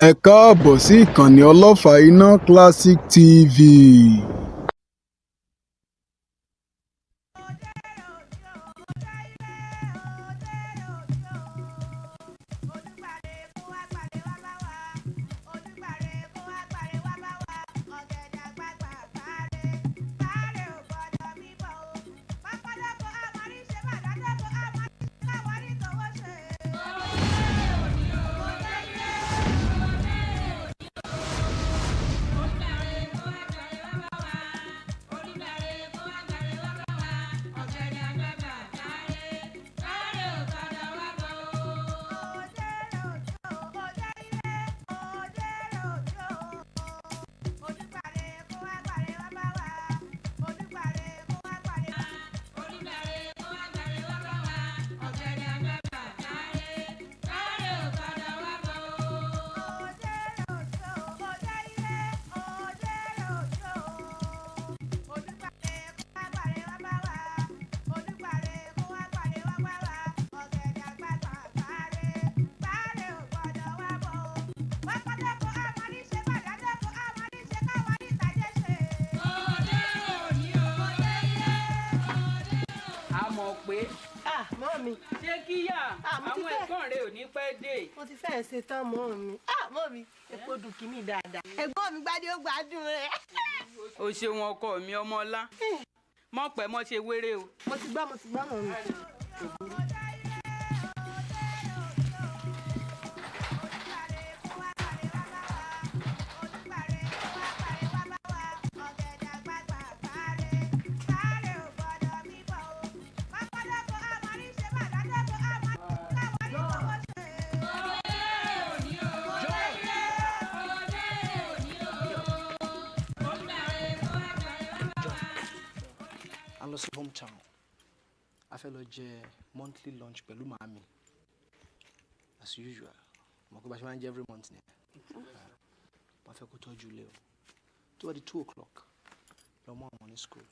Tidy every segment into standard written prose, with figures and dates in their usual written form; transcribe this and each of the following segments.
Ẹ káàbọ̀ sí ìkànnì Ọlọ́fà-iná Classic TV. Mọ́mí. Ṣé kíyà àwọn ẹ̀gbọ́n rẹ ò ní pẹ́ dé? Mo ti fẹ́ẹ̀ ṣe tán mọ́mí. Mọ́mí epo dùn kí mi dáadáa. Ẹ̀gbọ́n mi gbádé ó gbádùn rẹ̀. O ṣeun ọkọ mi ọmọọlá. Mọ̀ pẹ́ mọ́ ṣe wéré o. Mo ti gbọ́ mọ́mí. Lọ sí hometown a fẹ́ lọ jẹ monthly lunch pẹ̀lú màámi as usual mo kó bá ṣe máa ń jẹ every month ni wọ́n fẹ́ kó tọ́jú ilé o tó bá di 2 o'clock lọ mọ àwọn ní school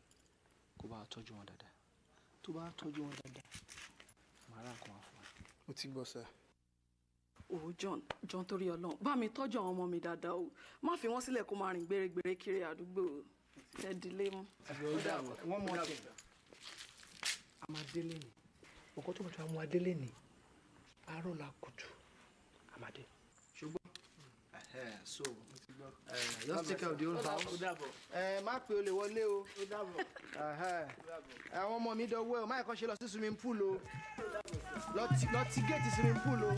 kó bá tọ́jú wọn dáadáa tó bá tọ́jú wọn dáadáa màá rà nǹkan wá fún wa. Mo ti gbọ́ sir. John torí Ọlọ́run bá mi tọ́jú àwọn ọmọ mi dáadáa o má fi wọ́n sílẹ̀ kó máa rìn gbèrègbèrè kiri àdúgbò ẹ dílé mú. wọ́n mọ̀ ọ́tẹ̀ a máa délé ni ọkọ tó bá tó àwọn adélé ni àárọ̀ la kùtù a máa dé ṣùgbọ́n so just take care of the whole house. Má pe olè wọlé o àwọn ọmọ mi dọwọ́ ẹ o má ẹ̀kọ́ ṣe lọ sí swimming pool o lọ ti gate swimming pool o.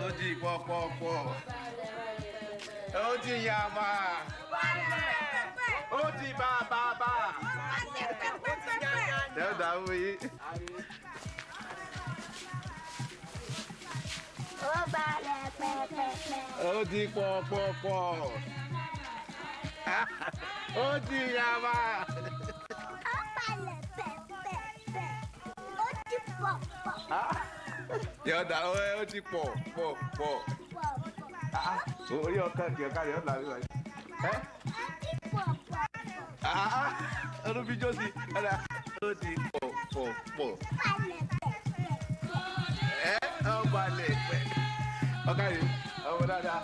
Ó di pọ̀pọ̀pọ̀, ó di yàmà, ó di bàbàbà, tẹ́ ò dáwọ́ yìí. Ó balẹ̀ pẹ́pẹ́pẹ́. Ó di pọ̀pọ̀pọ̀, ó di yàmà. Ó balẹ̀ pẹ́pẹ́pẹ́. Ó di pọ̀pọ̀. Yọ̀dà ó ti pọ̀. Orí ọkàn kì í kárí ọ̀dà mi wáyé. Ọdún bí Jósì, ó ti pọ̀. Ó balẹ̀ pẹ́. Ọkà yìí, ọmọ dáadáa.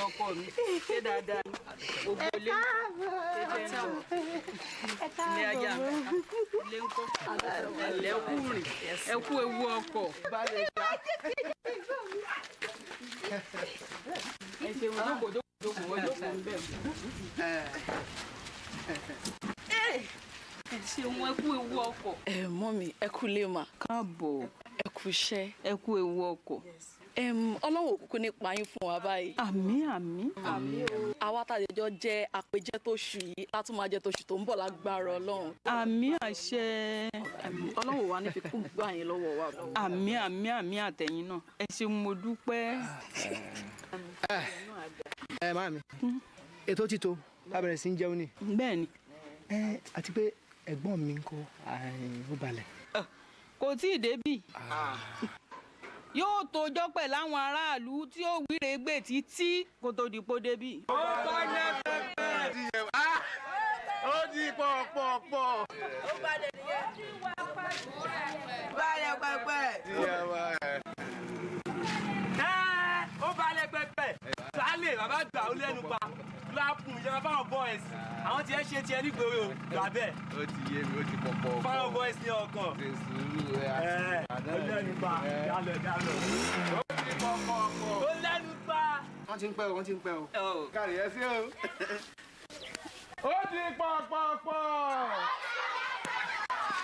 Ọkọ mi ṣe dáadáa ni ògbólé ní ajá ilé ńkọ́ ẹ̀lẹ́ kú rìn ẹ̀kú ewu ọkọ̀ ẹ ṣeun jókòó ń bẹ̀. ẹ ṣeun ẹ kú ewu ọkọ̀. Mọ́mì ẹ kú lé mà. Káàbọ̀. Ẹ kú iṣẹ́. Ẹ kú ewu ọkọ̀. Ọlọ́run òkùnkùn nípa yín fún wa báyìí. Àmín. Àwa tàjẹjọ jẹ́ àpèjẹ tóṣù yìí látún máa jẹ tóṣù tó ń bọ̀ lágbára Ọlọ́run. Àmín àṣẹ. Ọlọ́run wa ní fi kú gbà yín lọ́wọ́ wa. Àmín àtẹ̀yìn náà. Ẹ ṣeun mo dúpẹ́. Màámi ètò ti tó ká bẹ̀rẹ̀ sí ń jẹun ni. Bẹ́ẹ̀ni. Àti pé ẹ̀gbọ́n mi ń kọ́ ó balẹ̀. Kò tí ì débì. Yóò tójọ́ pẹ̀ láwọn aráàlú tí ó wíre gbé títí kó tó di pó débì. Ó balẹ̀ pẹ́pẹ́. Ó di pọ̀pọ̀pọ̀. Ó balẹ̀ nìyẹn. Balẹ̀ pẹ́pẹ́. Ó balẹ̀ pẹ́pẹ́. Sálẹ̀ bàbá gbà ó lẹ́nu pa. Lápùn ìjọba fáwọn boys. Àwọn tí ẹ ṣe tiẹ̀ nígboro gbà bẹ́ẹ̀. Ó ti yé mi, ó ti pọ̀pọ̀. Fáwọn boys ní ọkàn. Ṣé sùúrù ẹ̀ Ó lẹ́nu pa. Dálọ̀. Ó ti pọ̀pọ̀pọ̀. Ó lẹ́nu pa. Wọ́n ti ń pẹ́ o. Kárí ẹ sí o. Ó ti pọ̀pọ̀pọ̀.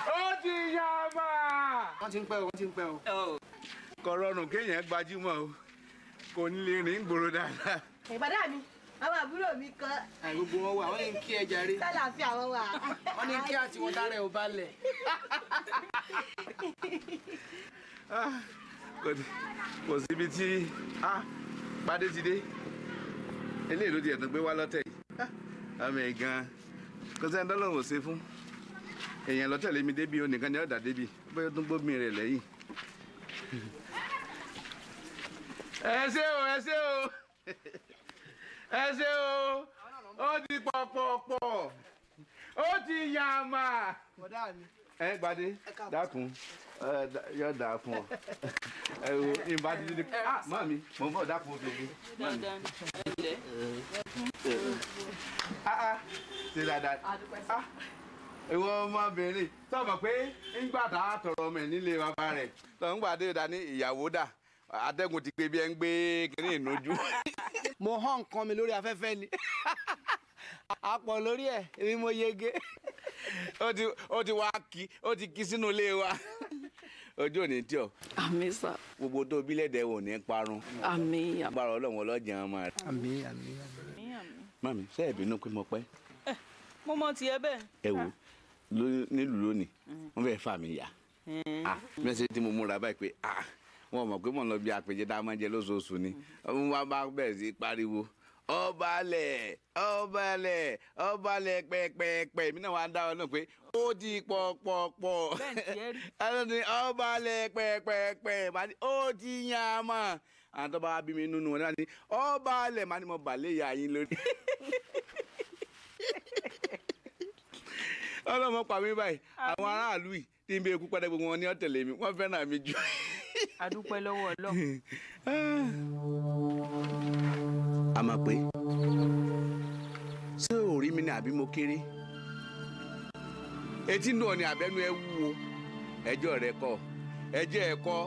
Ó ti yàmà. Wọ́n ti ń pẹ́ o. Kò rọrùn kéèyàn gbajúmọ̀ o. Kò ní lè rìn gbòòrò dáadáa. Ìbàdàn mi, àwọn àbúrò mi kan. Gbogbo wọn wà, wọ́n ní kí ẹ jàre. Sálàáfíà wọn wà. Wọ́n ní kí àti wọn dára ẹ̀ ò balẹ̀. Kò síbi tí Bádé ti dé. Eléyìí ló di ẹ̀tàn gbé wá lọ́tẹ̀ yìí. Àmì ẹ̀ gan-an. Kò sẹ́ni dọ́lọ́run ò ṣe fún. Èèyàn lọ́tẹ̀ lémi débi onìkan ni ọ̀dà débi. Bóyá ó tún gbómi rẹ̀ lẹ́yìn. Ẹ ṣé o. Ẹ ṣé o. Ó ti pọ̀pọ̀pọ̀. Ó ti yàmà. Gbadé dákun yóò dáa fún ọ. Ẹ wo ìbá dídí mami mo ń bọ̀ dákun obìnrin. Ṣé dáadáa. Ìwọ ọmọbìnrin sọ̀rọ̀ pé ńgbà tá a tọrọ ọmọ ẹ̀ nílé bàbá rẹ̀ tó ń gbàdé dání ìyàwó dà atẹ́gùn ti gbé bí ẹ ń gbé kínní ìnojú. Mo hàn nǹkan mi lórí afẹ́fẹ́ ni. Àpọ̀ lórí ẹ̀ èmi mo yege. Ó ti wá kí sínú ilé wa. Ojú ò ní tí ọ. Àmín sà. Gbogbo tó bílẹ̀ dẹ̀ wò ní parun. Àmín. Agbára Ọlọ́run ọlọ́jà ọmọ rẹ̀. Àmín. Mami ṣé ẹ bínú pé mo pẹ́. Mo mọ tiẹ̀ bẹ́ẹ̀. Ẹ wo nílùú lónìí wọ́n fẹ́ẹ́ fà mí yà. Mẹ́sẹ̀ tí mo múra báyìí pé wọ́n mọ̀ pé mò ń lọ bí àpèjẹ tá a máa ń jẹ lóṣooṣù ni. Wọ́n bá bẹ̀rẹ̀ sí pariwo. Ọbalẹ̀ pẹ́pẹ́pẹ́ èmi náà wá ń dá ọ náà pé ó di pọ̀pọ̀pọ̀. Ọbalẹ̀ pẹ́pẹ́pẹ́ ó ti yàn mọ́. Àwọn tó bá bí mi nínú wọn náà ni ọbalẹ̀ máa ní mo bà lé ìyá yín lórí. Ọlọ́mọ pa mí báyìí àwọn aráàlú yìí tí ń bẹ ikú padà gbogbo wọn ní ọ̀tẹ̀lẹ̀ mi wọ́n fẹ́ràn mi jù. A dúpẹ́ lọ́wọ́ Ọlọ́run. A máa pé ṣé orí mi ni àbí mo kéré etí náà ni àbẹ́nu ẹ wúwo ẹjọ́ rẹ kọ́ ẹjọ́ ẹ kọ́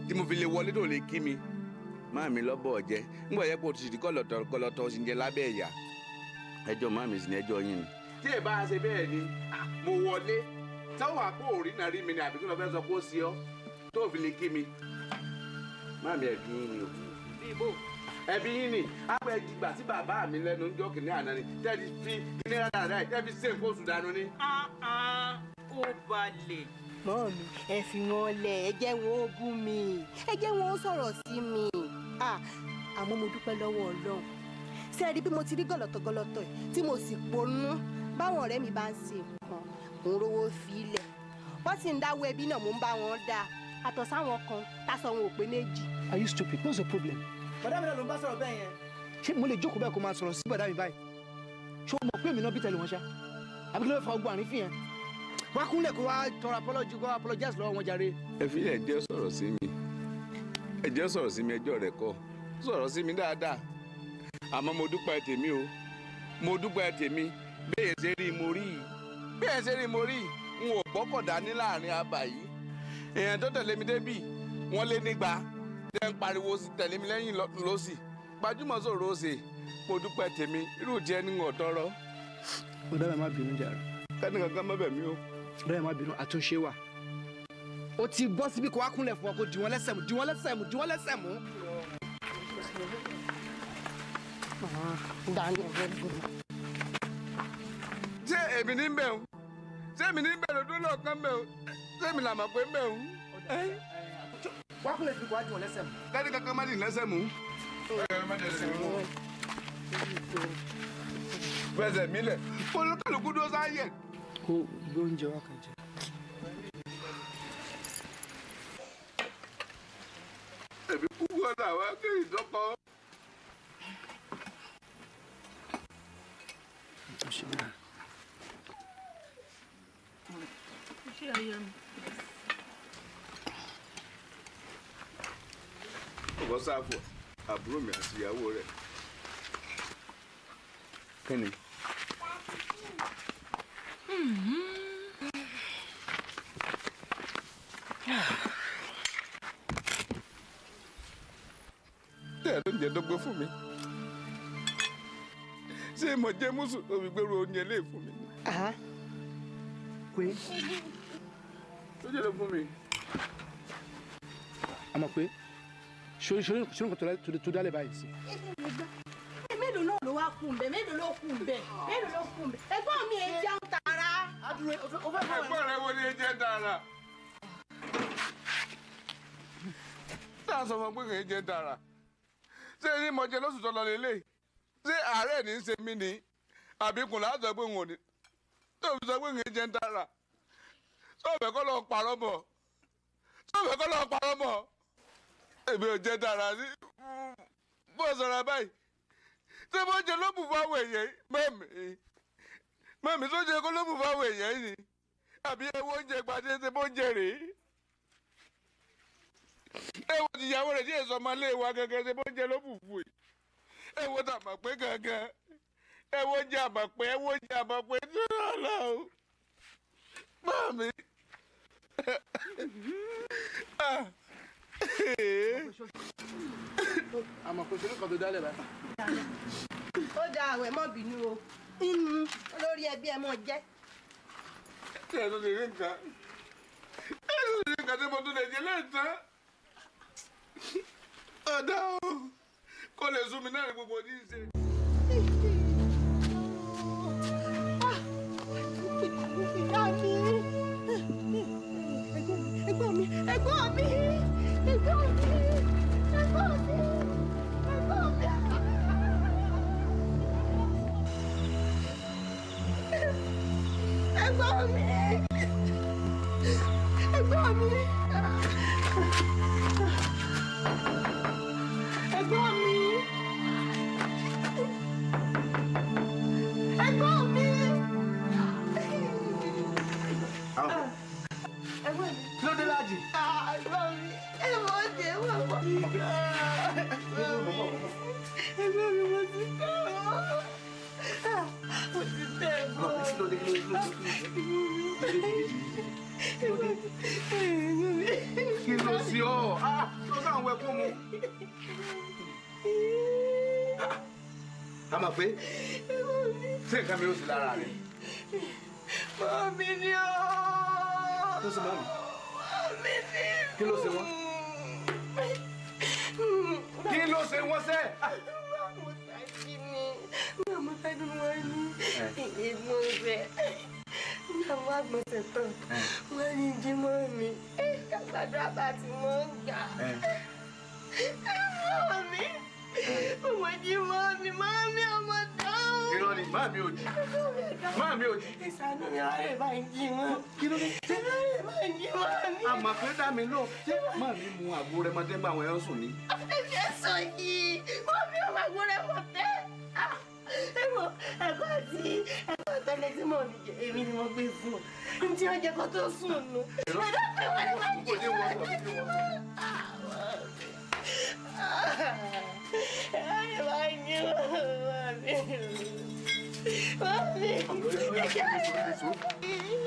tí mo fi lè wọlé tó lè kí mi máa mi lọ́bọ̀ ọ̀jẹ́ ńgbọ̀ yẹ kó o ti di kọ́lọ̀tọ̀ sì ń jẹ lábẹ́ ẹ̀yà ẹjọ́ máa mi sì ní ẹjọ́ yín ni. tí ẹ bá ṣe bẹ́ẹ̀ ni mo wọlé táwọn àpò òrí náà rí mi ni àbí kí ló fẹ́ sọ kó sí ọ tó fi lè kí mi máa mi ẹ̀ fi yín ni o. Bí ibo. Ẹbí yín ni àgbẹ̀ ìgbà tí bàbá mi lẹ́nu ń jọ́ kìnìún àná ni tẹ́lí fi kìnìún rárá rẹ̀ tẹ́lí ṣe nǹkan oṣù dànù ni. Ó balẹ̀. Mọ́ọ̀mí ẹ fi wọn lẹ̀ ẹ jẹ́ wọn ó bú mi ẹ jẹ́ wọn ó sọ̀rọ̀ sí mi. Àmọ́ mo dúpẹ́ lọ́wọ́ Ọlọ́run. Ṣé ẹ rí bí mo ti rí gọ̀lọ̀tọ̀ ẹ̀ tí mo sì ponú báwọn ọ̀rẹ́ mi bá ń ṣe nǹkan mò ń rówó fi ilẹ̀. Wọ́n sì ń dáwọ́ ẹbí náà mò ń bá wọn dá àtọ̀ sáwọn kan tásọ wọn ò pé méjì. Are you stupid? What's your problem? Bọ̀dá mi náà ló ń bá sọ̀rọ̀ bẹ́ẹ̀ yẹn. Ṣé mo lè jókòó bẹ́ẹ̀ kó máa sọ̀rọ̀ sí bọ̀dá mi báyìí? Ṣé o mọ̀ pé èmi náà bí tẹ̀lé wọn ṣá? Àbí kí ló fẹ́ fa ọgbọ́n àrífín yẹn? Wá kúnlẹ̀ kó wá tọrọ apologize lọ́wọ́ wọn jàre. Ẹ fi ẹjọ́ sọ̀rọ̀ sí mi ẹjọ́ rẹ̀ kọ́ sọ̀rọ̀ sí mi dáadáa àmọ́ mo dúpẹ́ tèmi o mo dúpẹ́ tèmi bẹ́ẹ̀ ṣe rí mo rí n ò gbọ́kọ̀dá ní láàrin abà yìí èèyàn tó tẹ̀lé mi débì wọ́n lé nígbà tẹ́ ń pariwo tẹ̀lé mi lẹ́yìn lọ́sì gbajúmọ̀ sọ̀rọ̀ ó ṣe mo dúpẹ́ tèmi irú jẹ́ ní ọ̀tọ́rọ́. Bọ̀dá mi má bínú jàre. kẹ́ni kankan má bẹ̀ mí o. bẹ́ẹ̀ má bínú àtúnṣe wà. ó ti bọ́ síbi kó wá kúnlẹ̀ fún ọ kó dì wọ́n lẹ́sẹ̀ mú dì wọ́n lẹ́sẹ̀ mú dì wọ́n lẹ́sẹ̀ mú. ṣé èmi ní bẹ̀ o ṣé èmi ní bẹ̀ lọ́dún lọ́ọ̀kan bẹ̀ o ṣé èmi làmọ̀ pé bẹ̀ o. wá kúnlẹ̀ síbi kó wá dì wọ́n lẹ́sẹ̀ mú. kẹ́ni kankan má dì lẹ́sẹ̀ mú. fẹsẹ̀ mi lẹ̀ olùkàlùkù dó sáyẹ̀. kó gbé oúnjẹ wá kan jẹ. èmi kú gbọ́dọ̀ àwọn akéwì dọ́kọ̀. ọkọ sáfù àbúrò mi àti ìyàwó rẹ̀. kẹ́ni. tẹ́ ẹ ló ń jẹ dọ́gbẹ́ fún mi ṣé mo jẹ́ mùsùn òbí gbèrú oúnjẹ lè fún mi. pé ó jẹ́ lọ fún mi. a mọ̀ pé ṣorí nǹkan tó dálẹ̀ báyìí sí. mélòó náà ló wá kù mbẹ mélòó ló kù mbẹ mélòó ló kù mbẹ ẹ̀gbọ́n mi ẹ jẹun tààrà. ẹ̀gbọ́n rẹ wo ni ẹ jẹ dára. tá a sọ fún pé kì í jẹ dára ṣé ní mo jẹ lóṣù tó lọ lélẹ̀ ṣé àárẹ̀ ní í ṣe mí ni àbíkùn láàzọ pé n ò ní tó fi sọ pé kì í jẹ dára sọ̀bẹ̀ kọ́ lọ́ọ́ parọ́ mọ́ sọ̀bẹ̀ kọ́ lọ́ọ́ parọ́ mọ́ èmi ò jẹ dára sí bó sọ̀rọ̀ báyìí ṣé bó jẹ ló bù fáwọn èèyàn mẹ́mi tó jẹ kó ló bù fáwọn èèyàn yìí ni àbí ewu oúnjẹ gbadé ṣe bó jẹ rèé ewu tìyàwó rẹ̀ díẹ̀ sọ máa lé wa gẹ́gẹ́ ṣe bó jẹ ló bù fún yìí ewu tàmà pé gẹ́gẹ́ ewu oúnjẹ àmàpé ewu oúnjẹ àmàpé tí ó lọ o mẹ́mi. àmọ́ kò ṣe nǹkan tó dálẹ̀ báyìí. ó da àwẹ̀ mọ́ bínú o inú olórí ẹbí ẹ mọ́ jẹ́. tí ẹ tó lè rí nǹkan tí mo tún lè jẹ lẹ́ẹ̀tàn ọ̀dà o kò lè sún mi náà ní gbogbo ní í ṣe. ẹ̀gbọ́n mi ẹ̀gbọ́n mi ẹ̀gbọ́n mi ẹ̀gbọ́n mi ẹ̀gbọ́n mi. ẹ̀gbọ́n mi ẹ̀gbọ́n mi ẹ̀gbọ́n mi ẹ̀gbọ́n mi. kí ló dé láàjì. ẹ̀gbọ́n mi ẹ̀gbọ́n mi ẹ̀gbọ́n mi mo ti tẹ̀ ọ́ mo ti tẹ̀ ọ́. kí ló sí ọ tó sáà ń wẹ fún mu. a mọ̀ pé ṣé nǹkan mi ò sí lára rẹ̀. Mami ni o. tó sì máa mi. Mami ni. kí ló ṣe wọ́n. kí ló ṣe wọ́n sẹ́. Mama tadi wani ibu be. Mama gbèsè tán. Wọ́n ní jí mọ́ mi. Kàgbàdúrà bá ti mọ́ ń gbà. Mami. Ọmọ jí mọ́ mi. Mami ọmọ dáhùn. irọ́ ni máa mi ò jí. máa mi ò jí. Ìsànú mi ọ̀rẹ́ bá ń jí mọ́. kí ló dé. Ọ̀rẹ́ bá ń jí mọ́ mi. àmọ́ pé dá mi lò ṣé máa mi mu àgbo rẹ máa dẹ́gbà àwọn ẹ̀rọ sùn ni. Ẹ̀jẹ̀ sọ yìí. Mami ọmọ àgbọ̀rẹ́ wọ̀ tẹ́. Ẹ̀kọ́ àti ẹ̀kọ́ àtọ́lẹ̀ tí mò ń jẹ èmi ni mo gbé fún un tí ó jẹ kó tó sùn nù. Ẹ̀dá pé wọ́n ní wọ́n ń jẹ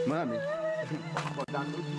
Mami, ọ̀dà lójú.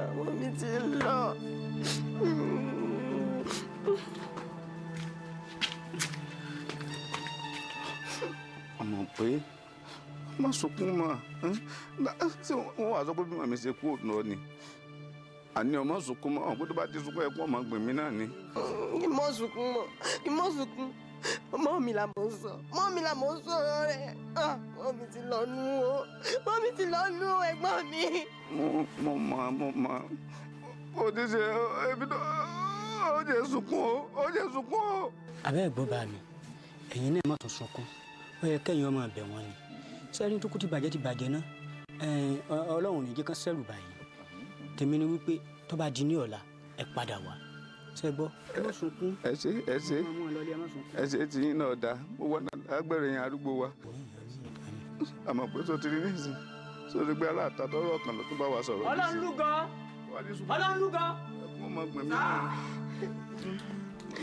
Àwọn mi ti lọ. Àmọ́ pé má sunkún mọ́ ṣé wọ́n wàá sọ pé bí màmí ṣe kú òun lọ ni àní ọmọ sunkún mọ́ ọ̀hún pé tó bá ti sunkún ẹ̀kún ọmọ gbèmí náà ni. Ìmọ̀ sunkún mọ̀, ìmọ̀ sunkún. Mọ́ mi la mọ̀ ń sọ, mọ́ mi la mọ̀ ń sọ̀rọ̀ rẹ̀. Mọ́ mi ti lọ nú o, mọ́ mi ti lọ nú ẹ̀gbọ́n mi. Mo mọ̀ ó ti ṣe ebi tó ó jẹ́ sunkún ó jẹ́ sunkún o. Àbẹ́ ẹ̀gbọ́n bá mi ẹ̀yin náà má tún sunkún ó yẹ kẹ́yìn ọmọ ẹ̀bẹ̀ wọn ni sẹ́ni tó kú ti bàjẹ́ náà Ọlọ́run ní jẹ́ kán sẹ́rù báyìí tèmi ni wípé tó bá di ní ọ̀la ẹ padà wá ṣe gbọ́ ẹ má sunkún. ẹ ṣe tí yín náà dá mo wọ́n agbẹ̀rẹ̀ yẹn arúgbó wa àmọ́ pé tó ti rí nísìn tó ti gbé aláàtà tọrọ ọkàn ló tún bá wa sọ̀rọ̀. Ọlọ́run lúgọ. ẹkún ọmọ gbẹ̀mí náà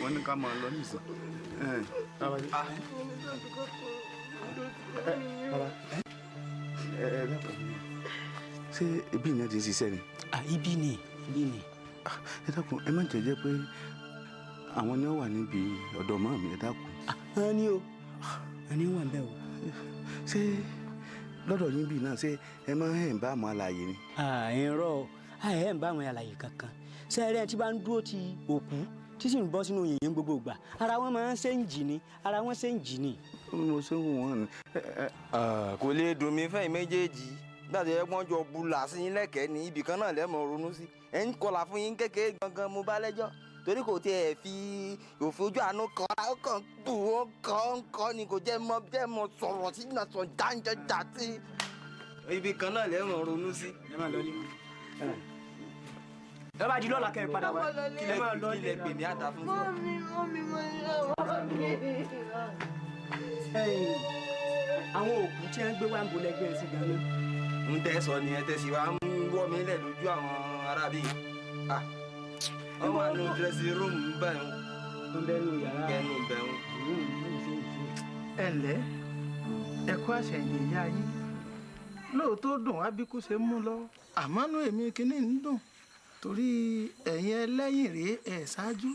wọ́n ní ká máa lọ nísìn. ṣé ibi ìyẹn ti ń ṣiṣẹ́ ni. ibi ni. ẹ dákun ẹ má jẹ́ pé àwọn ni ó wà níbi ọ̀dọ̀ mọ́ mi ẹ dákun. ẹni wà bẹ́ẹ̀ o. ṣé lọ́dọ̀ yín bíi náà ṣé ẹ máa ń bá àwọn alààyè ni. ẹ̀rọ ẹ̀ ń bá àwọn alààyè kankan ṣé ẹ̀rẹ́ tí bá ń dúró ti òkú tí sì ń bọ́ sínú yìnyín gbogbo ìgbà ara wọn máa ń ṣe ń jì ní ara wọn ṣe ń jì ní. mo ṣe ń wò wọ́n ni. kò lè dùn mí fẹ́yìn méjèèjì gbàdé ẹgbọ́n jọ bula sí yín lẹ́kẹ̀ẹ́ ní ibì kan náà lẹ́mọ̀ ronú sí ẹ̀ ń kọlà fún yín kékeré gangan mo bá lẹ́jọ́ torí kò tiẹ̀ fi òfin ojú àánú kan ó kàn tù ó kàn ni kò jẹ́ mọ sọ̀rọ̀ sí náà sọ jáńjẹ́jà sí ibì kan náà lẹ́mọ̀ ronú sí. ẹ máa lọ ní. ẹ bá di lọ́la kẹ́ ẹ padà wá kí lè máa lọ ní. kí lè pè ní àtà fún mi. àwọn òkú tí wọ́n gbé wá ń bolẹ̀ gbé sí ganan. ń tẹ́ sọ ni ẹ tẹ́ sí wa ń wọ́ mi lẹ̀ lójú àwọn arábí. wọ́n wà nù dírẹ́sì rúùmù bẹ́ẹ̀ ń bẹ́nu yàrá bẹ́ẹ̀ ń. ẹ ǹlẹ́ ẹ kú àṣẹyìn ìyá yín lóòótọ́ dùn wá bí kò ṣe mú lọ àmọ́ nú èmi kínní ń dùn torí ẹ̀yin ẹlẹ́yìn rèé ẹ̀ ṣáájú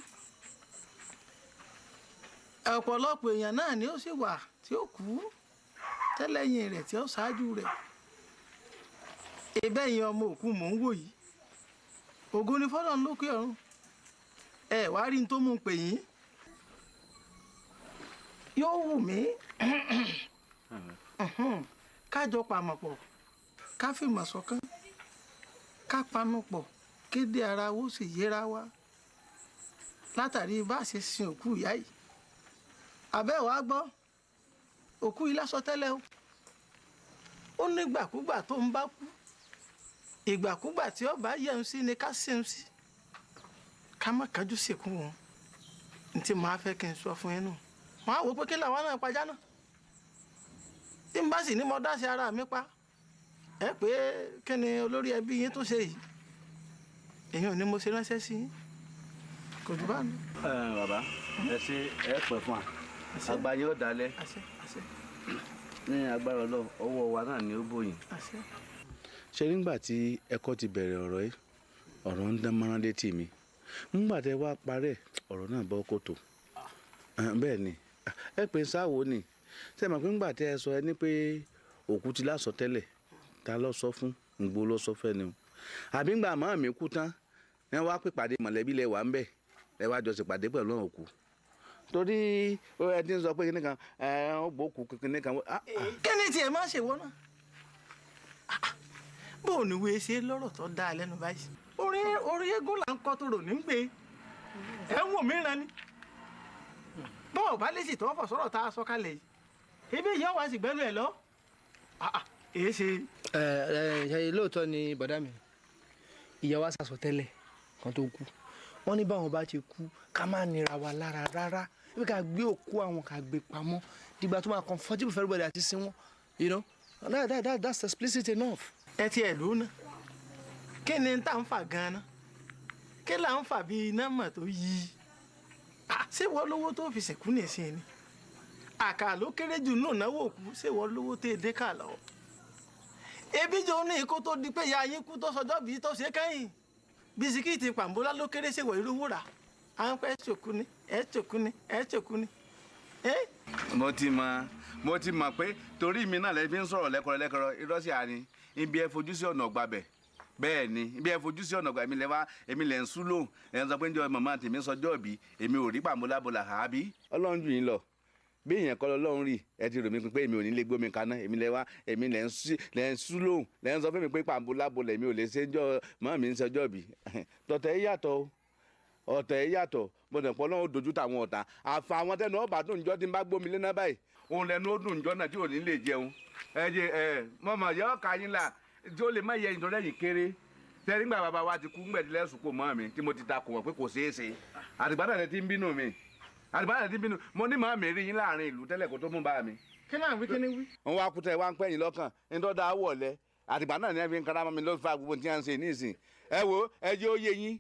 ọ̀pọ̀lọpọ̀ èèyàn náà ni ó sì wà tí ó kú tẹ́lẹ̀yìn rẹ̀ tí ó ṣáájú rẹ̀ ìbẹ́yìn ọmọ òkú mò ń wò yìí ògo ni fọ́lọ́run lókè ọ̀run ẹ wá rí n tó mú un pè yín yóò wù mí kájọ pàmò pọ̀ ká fìmọ̀ ṣọ̀kan ká panu pọ̀ kéde ara wo sì yéra wa látàrí bá a ṣe sin òkú ìyá yìí àbẹ́ wàá gbọ́ òkú yìí lásọ tẹ́lẹ̀ o ó ní ìgbàkúgbà tó ń bá kú ìgbàkúgbà tí ọba yẹun sí ni ká sẹ́un sí ká má kájú sìnkú wọn ní tí màá fẹ́ kí n sọ fún yín nù wọn á wò pé kí làwọn náà pajá náà tí n bá sì ní mo dá sí ara mi pa ẹ pé kí ni olórí ẹbí yín tó ṣe yìí èèyàn ni mo ṣe ránṣẹ́ sí yín kò jù bá mi. bàbá ẹ ṣe ẹ pẹ́ fún wa àgbáyé ó dalẹ̀ ní agbára Ọlọ́run ọwọ́ wa náà ni ó bòyìn. ṣe nígbà tí ẹ̀kọ́ ti bẹ̀rẹ̀ ọ̀rọ̀ yìí ọ̀rọ̀ ń dán mọ́rán létí mi nígbà tí ẹ wá parẹ́ ọ̀rọ̀ náà bọ́ kòtò bẹ́ẹ̀ ni ẹ pè sáwo ni ṣe mọ̀ pé nígbà tí ẹ sọ ẹ ní pé òkú ti lásọ tẹ́lẹ̀ ta ló sọ fún gbogbo ló sọ fẹ́ ni o àbí ńgbà mọ́ mi kú tán ẹ wá pè pàdé mọ̀lẹ́bí lẹ wà ń bẹ̀ ẹ wá jọ ṣèpàdé pẹ̀lú òkú torí ẹ ti ń sọ pé kíní kan ẹ ó gbókù kíní kan. kí ni tiẹ̀ máa ṣèwọ́ náà bó o ní wo ṣe lọ́rọ̀ tó dáa lẹ́nu báyìí orí eégún là ń kọ́ tó rò ní gbé ẹ ń wò mìíràn ni bọ́ọ̀ bá lè sì tọ́ fọ̀ sọ́rọ̀ tá a sọ kalẹ̀ yìí ebi ìyá wa sì gbẹ́nu ẹ̀ lọ èé ṣe. lóòótọ́ ni bọ̀dá mi ìyá wa sàsọ tẹ́lẹ̀ kan tó kú wọ́n ní báwọn bá ti kú ká má nira wa lára rárá bí ká gbé òkú àwọn ká gbé pamọ́ dìgbà tó máa comfortable for everybody àti sin wọn you know that's explicit enough. ẹ ti ẹ̀ lónà kí ni tá ń fà gan-an kí là ń fà bí iná mọ̀ tó yí ṣé wọ́n lówó tó fi sìnkú nìsín ni àkà ló kéré jù náà náwó òkú ṣé wọ́n lówó tó dé kà lọ. ebi jọ ní ikú tó di pé ìyá yín kú tó sọjọ́ bí tó ṣe kẹ́yìn bisikíìtì pàmbólá ló kéré ṣèwọ̀ ìrówó rà à ń pẹ́ ṣòkú ni ẹ̀ ṣòkú ni ẹ̀ ṣòkú ni. mo ti mọ̀ pé torí mi náà lè fi ń sọ̀rọ̀ lẹ́kọ̀ọ́ irọ́ sí àárín ibi ẹ fojú sí ọ̀nà ọ̀gbàbẹ̀ bẹ́ẹ̀ ni ibi ẹ fojú sí ọ̀nà ọ̀gbà èmi lẹ̀ ń sú lóhùn ẹ̀ ń sọ pé ń jọ màmá tèmi sọjọ́ bí èmi ò rí pàmbólábọ̀là àbí ọlọ́run jù yín lọ bí èèyàn kọ́ lọ́lọ́run rí ẹ ti rò mí pé èmi ò ní lè gbómi kaná èmi lẹ̀ ń sú lóhùn lẹ̀ ń sọ fún mi pé pàmbólábọ̀là èmi ò lè ṣe jọ màmá mi ń sọjọ́ bí tọ̀tẹ̀ yàtọ̀ ọ̀tẹ̀ yàtọ̀ bọ̀dẹ̀ pọ̀ náà ó dojú tàwọn ọ̀tá àfa àwọn tẹnu ọba dùn jọ tí ń bá gbómi lẹ́nà báyìí òun lẹnu ó dùn jọ náà tí ò ní lè jẹun mọ̀mọ́ yọ ọ́ ka yín là tí ó lè má yẹ ìtọ́jú ẹ̀yìn kéré tẹ́rí gbà bàbá wa ti kú gbẹ̀dílẹ̀ sùpò mọ́ mi tí mo ti ta kò wọ́n pé kò ṣeé ṣe àtìgbà náà ti ń bínú mi mo ní màá mi rí yín láàrin ìlú tẹ́lẹ̀ kó tó mú bá mi. kí náà wí kí ni wí. wọn wá kúta ẹ wá ń pẹ́yìn lọ́kàn ní tó dáa wọ̀lẹ́ àtìgbà náà ní ẹ fi ń kára mọ́ mi ló fa gbogbo tí a ń ṣe nísìn ẹ wo ẹ jẹ́ ó yé yín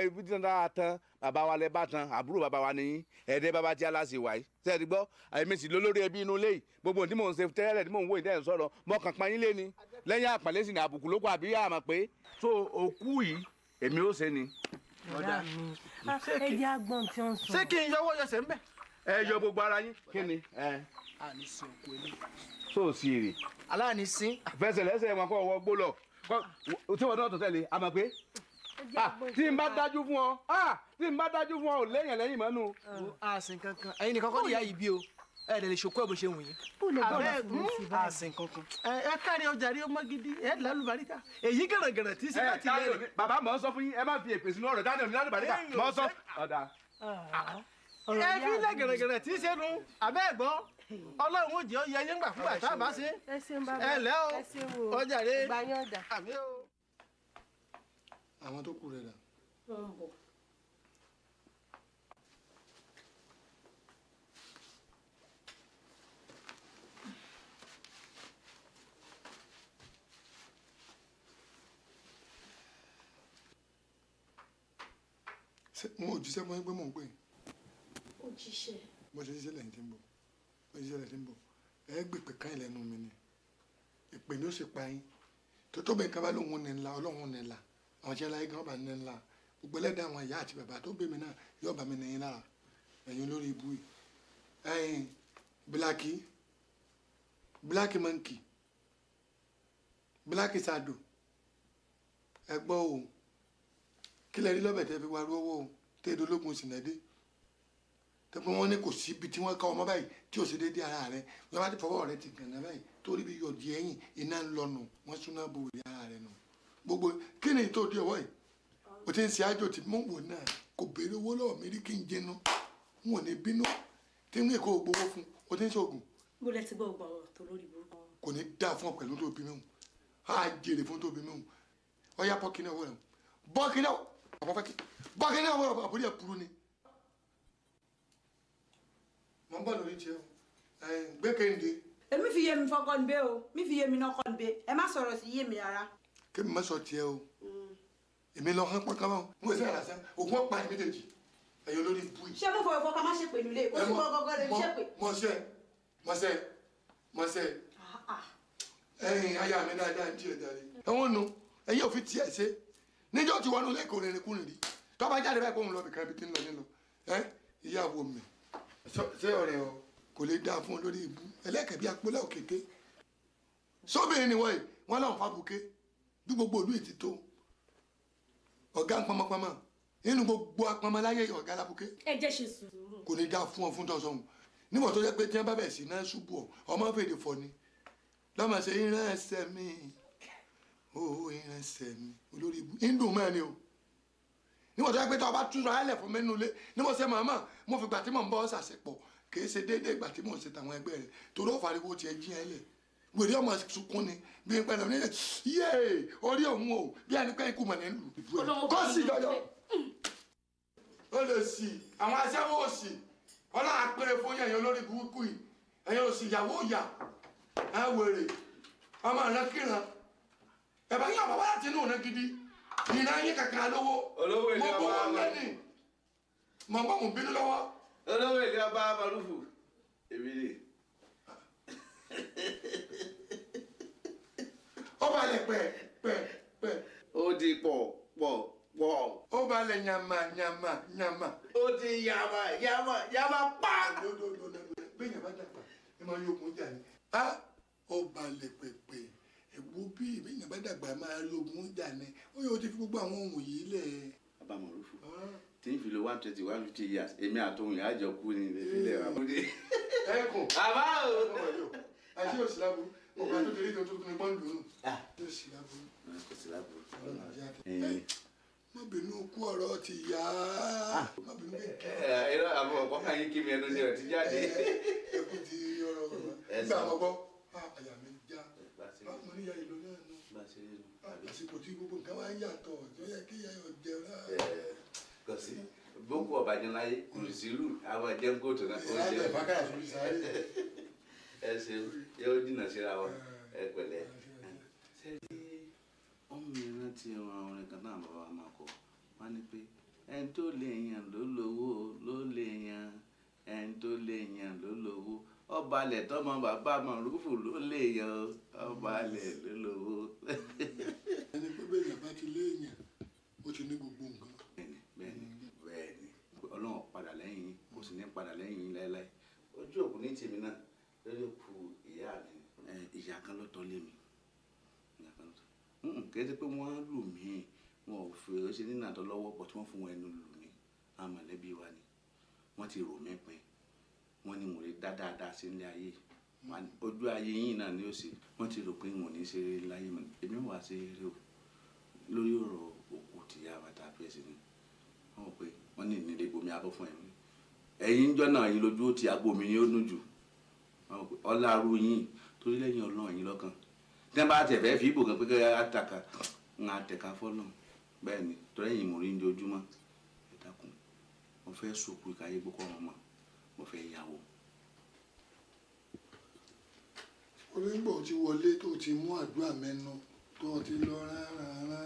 ibi tí wọ́n dáa tán bàbá wa lẹ bá tán àbúrò bàbá wa nìyí ẹ̀ẹ́dẹ́ bàbá tí aláṣẹ wáyé sẹ́ẹ̀dì gbọ́ èmi sì lólórí ẹbí inú ilé yìí gbogbo tí mò ń ṣe tẹ́lẹ̀ tí mò ń wò ìdẹ́ sọ̀rọ̀ mọ́ kàn pa yín lé ni lẹ́yìn àpàlẹ́ sì ní àbùkù lóko àbí àmọ̀ pé so òkú yìí èmi ó ṣe ni. ọ̀dà mi ẹ jẹ́ àgbọ̀n tí ó ń sọ. ṣé kí n yọwọ́ yọsẹ̀ ń bẹ̀. ẹ yọ gbogbo ara yín kí ni. àní sin òkú ilé. so sí èrè. aláàní sin. fẹsẹ̀ lẹ́sẹ̀ wọn kọ́ ọwọ́ gbó lọ tí wọn náà tó tẹ̀lé àmọ̀ pé tí n bá dájú fún ọ ò léyìn lẹ́yìn mọ́nú. àsìn kankan ẹ̀yin nìkan kọ́ níyà yìí bí o ẹ lè ṣòkó ẹ̀ bó ṣe wù yín. àsìn kankan. ẹ kárí ọjà rí ọmọ gidi ẹ lálùbáríkà èyí gẹ̀rẹ̀gẹ̀rẹ̀ tí sí láti lẹ́rẹ̀. bàbá mọ̀ ọ́ sọ fún yín ẹ má fi èpè sínú ọ̀rọ̀ dáná ní lálùbáríkà mọ̀ ọ́ sọ. ẹ fi ilẹ̀ gẹ̀rẹ̀gẹ̀rẹ̀ tí sẹ́nu abẹ́ ẹ̀gbọ́n ọlọ́run ó jẹ́ ọyẹ yín gbà fún bàtà bá ṣe. ẹ lẹ́ o ọjà rẹ àmì o. àwọn tó kù rẹ̀ dà. mo ò jíṣẹ́ mọ́ pé mò ń pè. ó jíṣẹ́. mo ṣe jíṣẹ́ lẹ́yìn tí ń bọ̀ mo jíṣẹ́ lẹ́yìn tí ń bọ̀ ẹ gbèpè ká ìlẹ́nu mi ni ìpè ni ó ṣe pa yín tó tó bẹ́ẹ̀ ká bá lóun ní ńlá ọlọ́run ní ńlá àwọn tí aláyé gan bá ní ńlá gbogbo ẹlẹ́dàá àwọn ìyá àti bàbá tó bèmí náà yóò bá mi nìyín lára ẹ̀yin olórí ibú yìí ẹ̀yin bíláàkì mọ́ǹkì bíláàkì sàdò ẹ gbọ́ o kí lẹ rí lọ́bẹ̀ tẹ́ fi wá rówó o tẹ́ dológun sìnàdé tẹ́pẹ́ wọ́n ní kò síbi tí wọ́n ká ọmọ báyìí tí ò sí déédéé ara rẹ wọ́n bá ti fọwọ́ rẹ ti gànà báyìí torí bí yọ̀dí ẹ̀yìn iná ń lọ́nu wọ́n súná bo òde ara rẹ nù gbogbo kí ni tó di ọwọ́ yìí o ti ń ṣe àjò tí mò ń wò náà kò béèrè owó lọ́wọ́ mi rí kí n jẹnu n ò ní bínú tí n kò gbowó fún o ti ń ṣoògùn. bó lẹ ti gbọ́ gbọ́ ọ̀rọ̀ tó lórí burúkú. kò ní dáa fún ọ pẹ̀lú tó bí mẹ́wọ̀n á jèrè fún tó bí mẹ́wọ̀n ọ̀ya bọ́kínà wọ̀ rẹ̀ bọ́kínà bọ́kínà wọ̀ àbúrò ẹ̀ burú ni. mo ń bọ̀ lórí tiẹ̀ gbé kéde. èmi fi yé mi fọkọ níbẹ o mi fi yé mi nọkọ níbẹ ẹ má sọ̀rọ̀ sí yé mi rárá. kémi má sọ tiẹ̀ o èmi lọ hàn pọ́n kámọ́ mo ṣe àlàsà ògùn ọ̀pá ẹ̀ méjèèjì ẹ̀yin olórí ibú yìí. ṣé mo fọwọ́ fọkàn má ṣe pè nílé o sì fọwọ́ gọ́gọ́ lè ṣe pè. mọ̀ṣẹ́ ẹ̀yin aya mi dáadáa ń tiẹ̀ dáre. ẹ̀wọ̀n nu ẹ̀yin ò fi tiẹ̀ ṣe níjọ́ tí wọ́n nu lẹ́kọ̀ọ́ rẹ̀ kúrin rí tọ́ba jáde báyìí kó ń lọ bìkan ibi tí ń lọ nílọ ìyàwó mi ṣé ọ̀rẹ́ ọ kò lè dáa fún olórí ibú ẹlẹ́kẹ̀ẹ́ bí apólá òkété sóbìnrin ni wọ́n yìí wọ́n láwọn fábùké bí gbogbo olú ètí tó ọ̀gá pọmọpọmọ nínú gbogbo apọmọláyé ọ̀gá Lábùké. ẹ jẹ́ ṣe sùúrù. kò ní dá fún ọ fún tọ́sọ̀hún níwọ̀n tó jẹ́ pé tí wọ́n bá bẹ̀ sí náà ṣubú ọ ọmọ fèdè fọ ni lọ́mọ ṣe ìránṣẹ́ mi ó ìránṣẹ́ mi olórí ibú ìdùn mọ́ ni o níwọ̀n tó jẹ́ pé tí wọ́n bá túnṣọ ayẹlẹ̀ fún mi nulẹ̀ ní mo ṣe màmá mo fi gbà tí mò ń bọ́ ṣàṣepọ̀ kì í ṣe déédéé ìgbà tí mò ń ṣe tàwọn ẹgbẹ́ rẹ̀ torí ó fariwo tiẹ̀ jí ẹ lẹ̀ wèrè ọmọ sunkún ni bí n pẹ́lú ní yéé orí òun o bí ẹni pẹ́ ikú mọ̀ ní lù kó sì yọyọ ó lè sì àwọn aṣẹ́wó òsì ọlọ́run àpẹẹrẹ fún yẹn olórí burúkú yìí ẹ̀yin òsì ìyàwó ìyà ẹ wèrè ọmọ ìran kíran ẹ̀bá yín ọ̀bá wáyà tí inú ìran gidi ìran yín kankan lówó mo gbówó lẹ́nì mo gbọ́ mo bínú lọ́wọ́. olówó ìlú ọba Màrúfù èmi ni. ó balẹ̀ pẹ̀. ó di pọ̀. ó balẹ̀ yàmà. ó di yàmà pa. bẹ́ẹ̀ni bá dàgbà ẹ máa yọ ogun jà ní. ó balẹ̀ pẹ̀pẹ̀ ẹ̀gbọ́n bí bẹ́ẹ̀ni bá dàgbà máa yọ ogun jà ní ó yóò ti fi gbogbo àwọn ohun yìí lẹ̀. bàbá Màrúfù tí n fi lo 120-150 years èmi àtòhun yà á jọ kú ní ìfilẹ̀ àbúdé. ẹkùn àbá o. àti òsì lábú ọgbà tó tẹ̀lé tó tó ní pọ́ńdù nù. òsì lábú. kò sí lábú. má bínú kú ọ̀rọ̀ ti yá. má bínú bẹ́ẹ̀ kí. ẹ̀rọ àbọ̀ ọ̀pọ̀ kan yín kí mi ẹnu ní ọ̀tí jáde. ẹkùn ti ọ̀rọ̀ nígbà àkọ́kọ́ àyà mi já mo ní ya ìlú náà nù. àsìkò tí gbogbo nǹkan wá ń yàtọ̀ tó yẹ kí ìyá yọ jẹun náà. kò sí boko ọ̀bàjẹ́ láyé kò sí rú àwọn ẹ̀jẹ̀ ń kóòtù náà. ẹ ṣe yóò dínà síra wọn ẹ pẹ̀lẹ́. sẹ́ẹ̀dì ọmọ mi rántí àwọn orin kan náà bàbá wa máa kọ wọn ni pé ẹni tó lè yàn ló lówó ló lè yàn ẹni tó lè yàn ló lówó ọbalẹ̀ tọmọ bàbá Màrúfù ló lè yàn ọbalẹ̀ ló lówó. ẹni pé bẹ́ẹ̀ yàrá ti léèyàn ó ti ní gbogbo nǹkan. bẹ́ẹ̀ni Ọlọ́run padà lẹ́yìn yín kò sì ní padà lẹ́yìn yín láéláé ojú òkú ní tèmi náà lórí òkú ìyá mi ìyá kan ló tọ́ lé mi kì í ṣe pé wọ́n lù mí wọn ò fi ṣe nínú àtọ́ lọ́wọ́ pọ̀ tí wọ́n fún wọn ẹnu lù mí àwọn mọ̀lẹ́bí wa ni wọ́n ti rò mí pin wọ́n ní mo lè dá dáadáa sí ilé ayé ojú ayé yín náà ni ó ṣe wọ́n ti rò pé wọn ò ní ṣe eré láyé mọ́ èmi wà ṣe eré o lórí ọ̀rọ̀ òkú tìyá wa tá a fẹ́ sí ni wọ́n rò pé wọ́n ní ìnílé gbomi abọ́ fún ẹ̀mí ẹ̀yin jọ́ náà yín lójú ó ti agbomi ni ó nù jù ọlárú yín torí lẹ́yìn Ọlọ́run yín lọ́kàn tí wọ́n bá tẹ̀ fẹ́ fi ìbò kan pé kí wọ́n àtàkà ń àtẹ̀ká fọ́nà bẹ́ẹ̀ ni torí ẹ̀yin mò ń rí ní ojúmọ́ ẹ dákun mo fẹ́ sòkú ìkáyé gbókọ́ wọn mọ́ mo fẹ́ yàwó. onígbò ti wọlé tó ti mú àdúrà mẹ́nu tó ti lọ rárá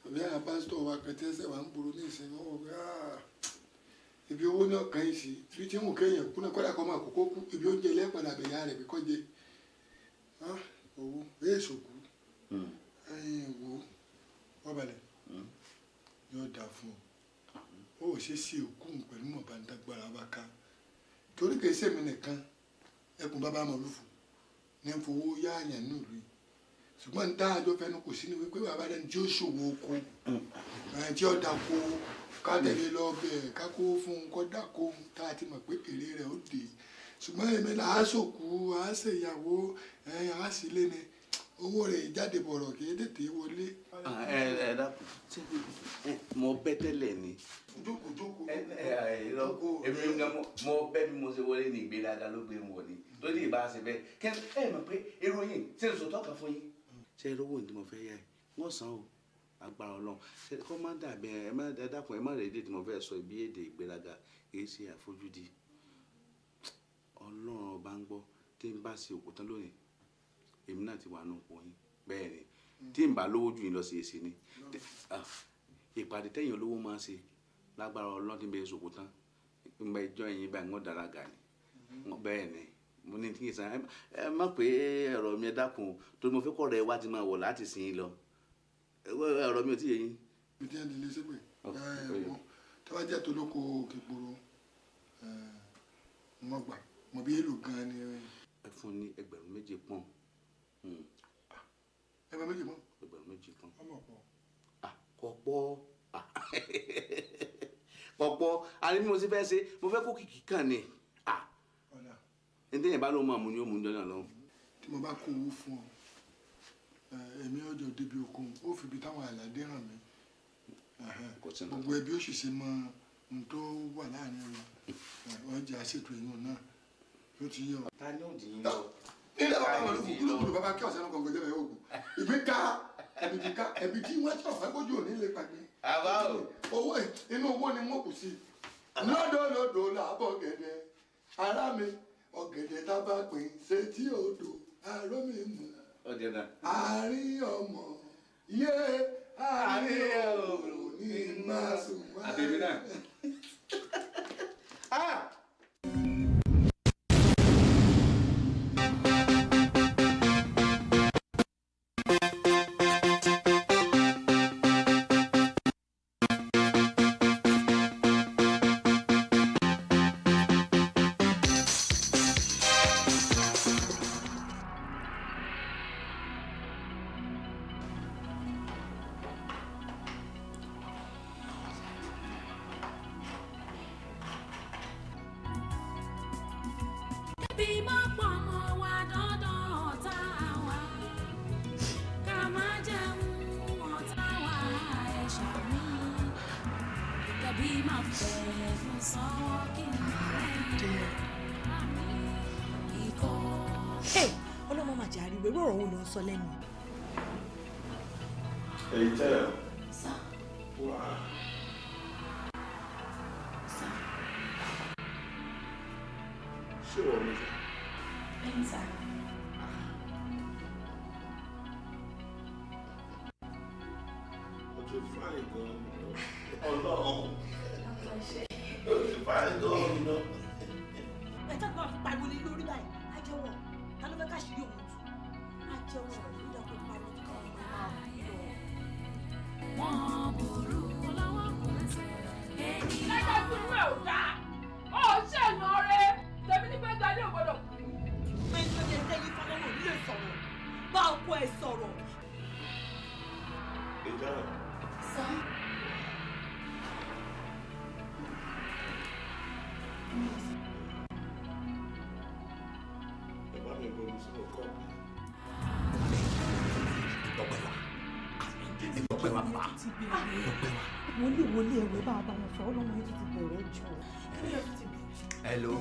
ọ̀rẹ́ àwọn pásítọ̀ wa kan tẹ́sẹ̀ wà ń gbòòrò ní ìsinmi ọ̀hún ibi owó ní ọkàn yìí sí ibi tí mò ń kéèyàn kú náà kọ́dà kọ́ máa kókó kú ibi oúnjẹ lẹ́ẹ̀padà bẹ̀yà rẹ̀ bí kọ́ jẹ owó bẹ́ẹ̀ sòkú ẹ̀yìn wo ọ̀bàlẹ̀ yóò dà fún ọ ó ṣe sí òkú pẹ̀lú mọ̀bá ń dágbára bá ká torí kìí sèmi nìkan ẹkùn bàbá Màrúfù ní fowó yáàyàn nílùú yìí ṣùgbọ́n ní dáadọ́ fẹ́nu kò sí ní wípé bàbá rẹ̀ tí ó ṣòwò oko tí ó dàkó ká tẹ̀lé lọ bẹ̀ ká kó fún un kó dàkó tá a ti mọ̀ pé èrè rẹ̀ ó dé ṣùgbọ́n èmi là á ṣòkú á ṣèyàwó á sì lé ni owó rẹ̀ jáde bọ̀rọ̀ kì í tètè wọlé. ẹ dákun ṣé mo bẹ tẹ́lẹ̀ ni. jókòó. èmi mo bẹ bí mo ṣe wọlé ní ìgbéraga ló gbé wọn ni lórí ìbá ṣe bẹ́ẹ̀ kẹ ẹ mọ̀ pé ìròyìn ṣe é sòtọ́ kan fún yín. ṣé irówó ni mo fẹ́ yá ẹ wọ́n san o agbára Ọlọ́run ṣe kọ́ má dàbí ẹ má dákun ẹ má rẹ̀ èdè tí mo fẹ́ sọ ìbí èdè ìgbéraga èyí ṣe àfojúdi Ọlọ́run ọba ń gbọ́ tí n bá ṣe òkú tán lónìí èmi náà ti wà nù pọ̀ yín bẹ́ẹ̀ ni tí n bá lówó jù yín lọ sí èsì ni ìpàdé tẹ̀yìn olówó máa ń ṣe lágbára Ọlọ́run tí n bẹ ṣòkò tán n bẹ jọ ẹ̀yìn báyìí wọ́n dára gà ni bẹ́ẹ̀ ni mo ní kí n sàn ẹ má pé ọ̀rọ̀ mi ẹ dákun torí mo fẹ́ kọ́ ọ̀rọ̀ ẹ wá ti máa wọ̀ láti sìn yín lọ ọ̀rọ̀ mi ò tí yé yín. mi ti ń dilé sípè tí wọ́n jẹ́ tó lóko òkè gbòòrò mọ̀ gbà mọ̀ bí èlò gan-an ni. ẹ fún ní 2,000 pọ́n. ẹgbẹ́ méjì mọ́. 2,000 pọ́n. ọmọ pọ̀. kọ̀pọ̀ kọ̀pọ̀ àní bí mo ti fẹ́ ṣe mo fẹ́ kó kìkì kàn ní ẹni tẹ́yìn bá ló mọ̀ àmú ni ó mú un jọ náà lọ́wọ́. tí mo bá kó owó fún ọ èmi ọjọ́ débi okun ó fi ibi táwọn àlàdé ràn mí gbogbo ẹbí ó sì ṣe mọ ohun tó wà láàrin wọn ọjà ṣètò ìyún náà ló ti yẹ ọ. ta ni ó dì í lọ. nílẹ̀ bàbá wọn ló kú kúlùkùlù bàbá kí ọ̀sẹ̀ náà kọ̀ọ̀kan jẹ́ bẹ́ẹ̀ oògùn ìgbé ká ẹbí ti ká ẹbí tí wọ́n ti ọ̀fẹ́ kójú òní lè pàdé. àbá o. owó inú owó ni wọ́n kù sí. lọ́dọọdọ làbọ̀ gẹ̀dẹ̀ ará mi ọ̀gẹ̀dẹ̀ tá bá pín sétí odò aró mi mú. ọ̀dẹ̀ náà. àárín ọmọ yé àárín ọmọ ní máa sùn wá. àbẹ̀mí náà. ọlọ́mọ máa jẹ́ àríwé rọ̀rọ̀ wo ló ń sọ lẹ́nu. èyí tẹ́ ẹ. sá. wà á. sá. ṣé o mi sá. bẹ́ẹ̀ sá. o ti fáyìn gan-an ọlọ́run o ti fáyìn gan-an lọ. ẹ jẹ́ kó máa fi pariwo ní lórí báyìí á jẹ́wọ́ ta ló fẹ́ ká ṣe yóò mú tu á jẹ́wọ́ nígbà tó pariwo ní káwọn máa lọ. wọ́n burú lọ́wọ́ kò tẹ̀ ẹni. lẹ́jọ́ tí inú ẹ̀ ò dá ó ṣèyàn rẹ tẹ̀mí ní pé gbalẹ̀ ò gbọ́dọ̀. pé tó yẹ tẹ́lẹ̀ fọlọ́wọ́ nílé sọ̀rọ̀ bá ọkọ ẹ̀ sọ̀rọ̀. ìjà. sá. bàbá mi bomi sínú kọ́. ìgbọ̀pẹ̀ wa pa ìgbọ̀pẹ̀ wa. wọlé ẹ̀wẹ̀ bá a bá wọn sọ ọlọ́mọ yẹn ti bẹ̀rẹ̀ jù. hello.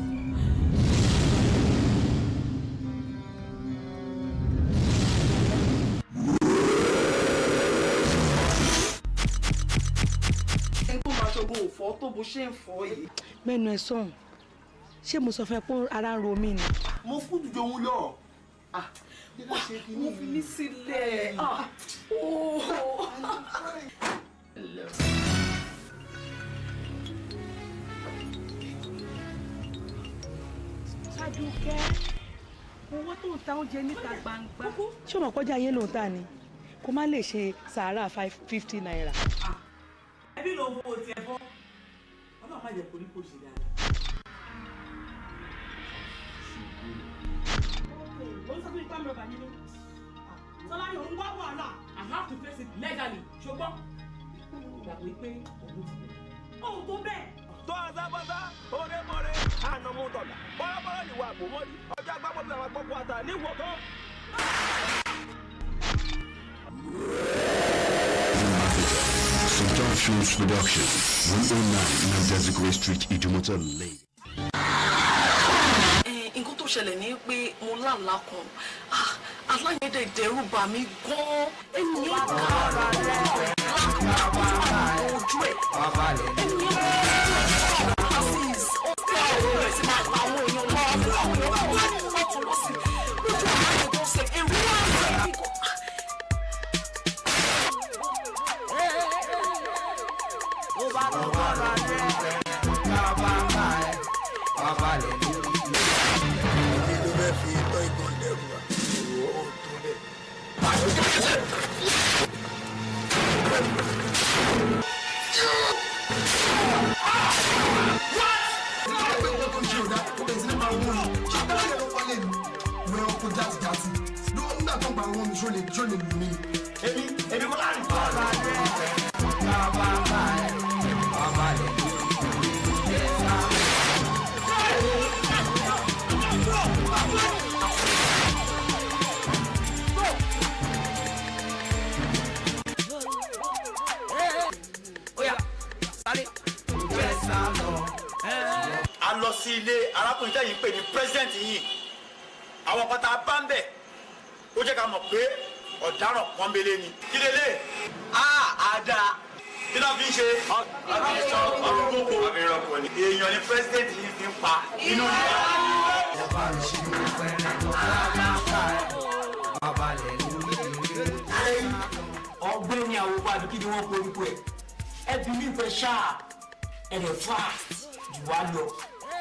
ẹni tó máa ṣogun òfò tó bó ṣe ń fọ yìí. mẹ́nu ẹ̀ sọ̀hún ṣé mo sọ fún ẹ pé ara ń ro mí ni. mo kú dùjọ òun lọ. mo fi mí sílẹ̀. Ṣàdùkẹ́ owó tó ń ta oúnjẹ níta gbangba. ṣé o mọ̀ kọjá ayé ló ń tà ni kó má lè ṣe sàárà 50 naira. ẹbí ló ń fowó tiẹ̀ bọ́ ọlọ́run má jẹ́ koríko ṣe dáadáa. ó ń sọ fún ipá mi ọba nínú. sọlá ni òun wá wàhálà. I have to face it legally ṣùgbọ́n ìgbàgbé pé òun ti bẹ̀rẹ̀. òun tó bẹ́ẹ̀. tó àzábọ́sá orémọ́rẹ́ ànàmúdọ̀là bọ́lọ́bọ́lọ́ ìwà àgbòmọ́rí ọjọ́ agbábọ́bí àwọn àpapọ̀ àtà níwò kan. St. John Films Production, 109 Nanjazikwe Street, Idumota Lane. nǹkan tó ṣẹlẹ̀ ní pé mo lálàá kan aláyẹ̀dẹ̀ dẹ́rù bà mí gan-an ẹni yẹn ká ara rẹ̀ ojú ẹ̀ ẹni yẹn classes hostel rẹ̀ sì máa pa àwọn èèyàn lọ́wọ́ àwọn èèyàn wọ́n tún lọ sí lójú àwọn èèyàn tó ṣe èrú àgbẹ̀ kíkọ́. ó bá tó bọ́ra rẹ̀ ká bá bá ẹ̀ wá balẹ̀ lórí ilé. èmi ló fẹ́ fi tọ́ ìbọn lẹ́rù wa ó tó lẹ̀. Èmi kò láàrin. a lọ sí ilé arákùnrin tẹ́yìn pè ní president yìí àwọn kan tá a bá ń bẹ̀ ó jẹ́ ká mọ̀ pé ọ̀daràn pọ́nbélé ni kí lélẹ̀ àdá kí ló fi ń ṣe ọ̀gbọ̀gbọ̀ ni èèyàn ni president yìí fi ń pa inú ni. ọ̀gbẹ́ni àwòkọ́ àbí kí ni wọ́n porúkọ ẹ̀ ẹbí mi fẹ́ ṣáà ẹ̀rẹ̀ fast jù wá lọ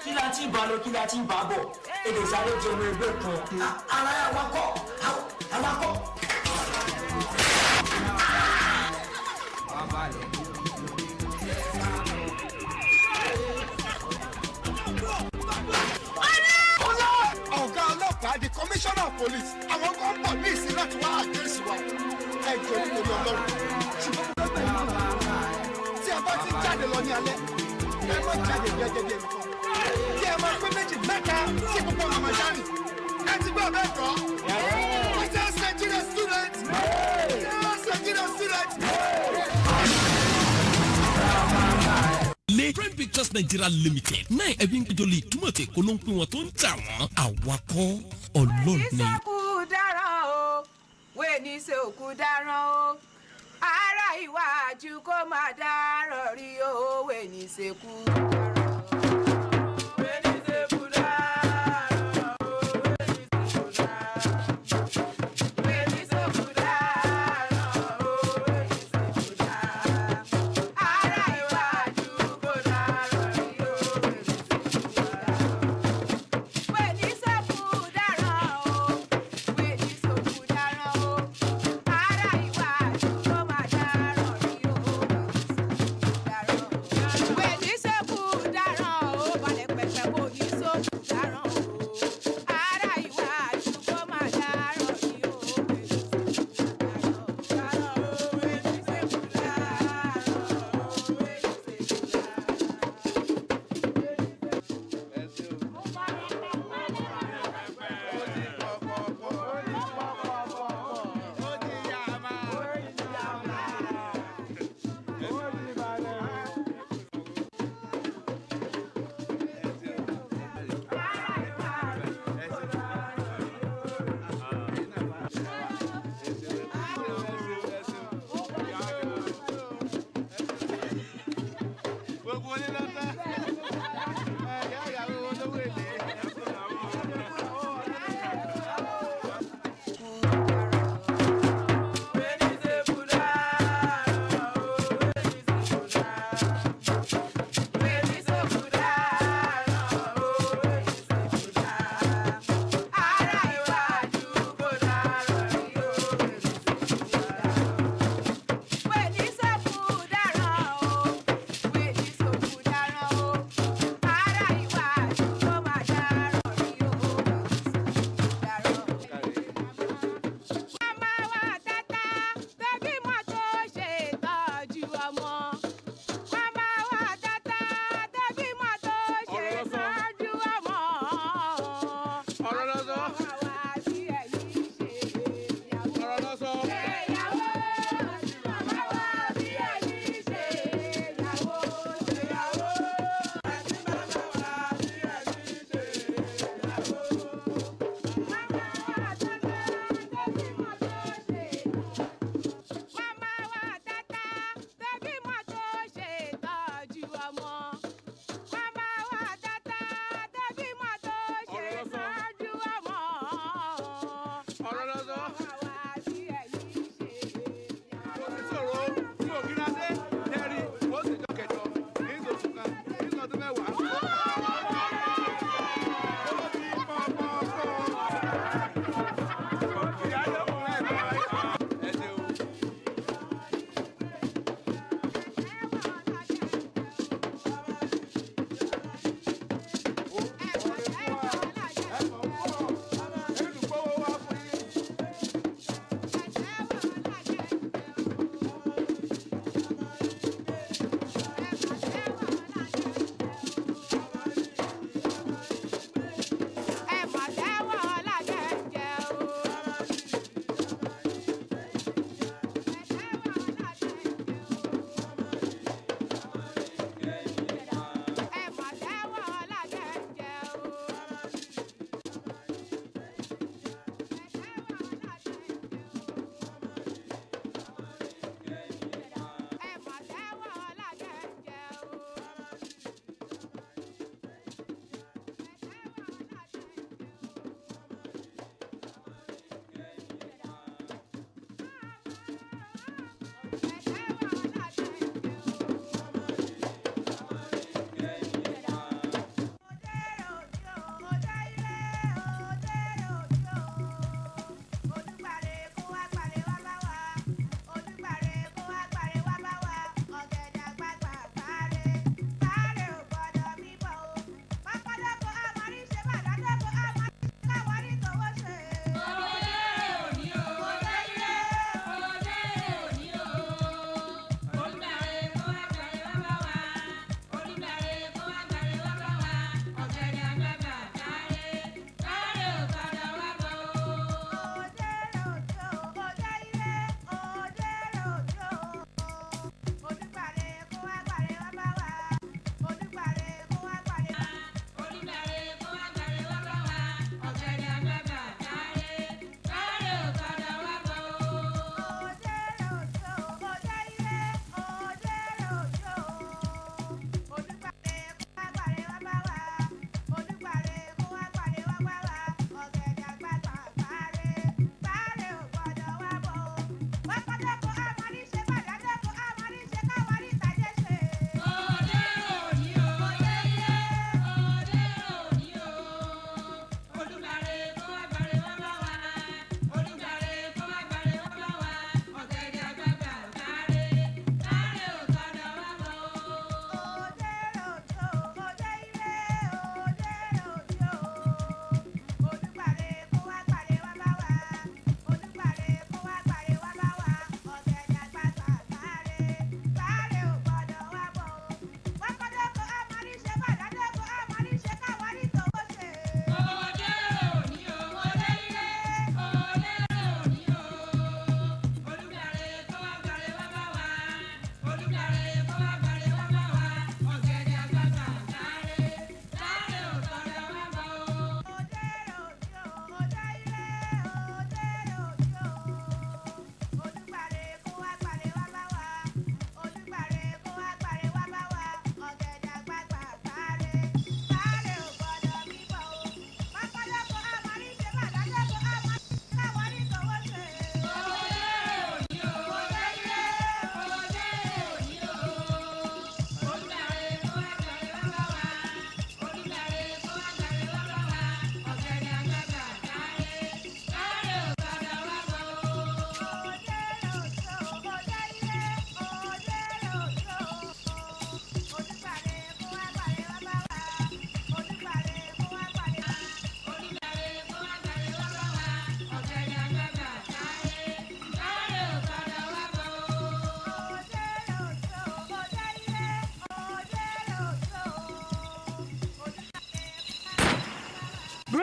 kí la ti bá lọ kí la ti bá bọ̀ èdè sáré jẹun ẹgbẹ́ kan. ara awakọ̀ awakọ̀. ọ̀gá ọlọ́pàá di commissioner of police àwọn kan pọ̀ ní ìsìn láti wá àgẹ́sì wa ẹ jọ nítorí ọlọ́run ṣùgbọ́n mo fẹ́ bẹ̀rẹ̀ tí ẹ bá ti jáde lọ ní alẹ́ ẹ má jáde bí ẹgẹdẹ nìkan kí ẹ máa pé méjì mẹ́ta tí gbogbo ọmọ máa jáde ẹ ti gbọ́ bẹ́ẹ̀ jọ just Nigeria students just Nigeria students. Prime Pictures Nigeria Limited náà ẹbí ń péjọ lè túmọ̀ tí kò ló ń pín wọn tó ń tà wọ́n àwakọ̀ ọlọ́ọ̀ni. ìsọkù dáràn o wẹ́ẹ̀ ní ṣe òkú dáràn o ara ìwájú kó máa dáràn rí o wẹ́ẹ̀ ní ṣe kú dáràn o. When you say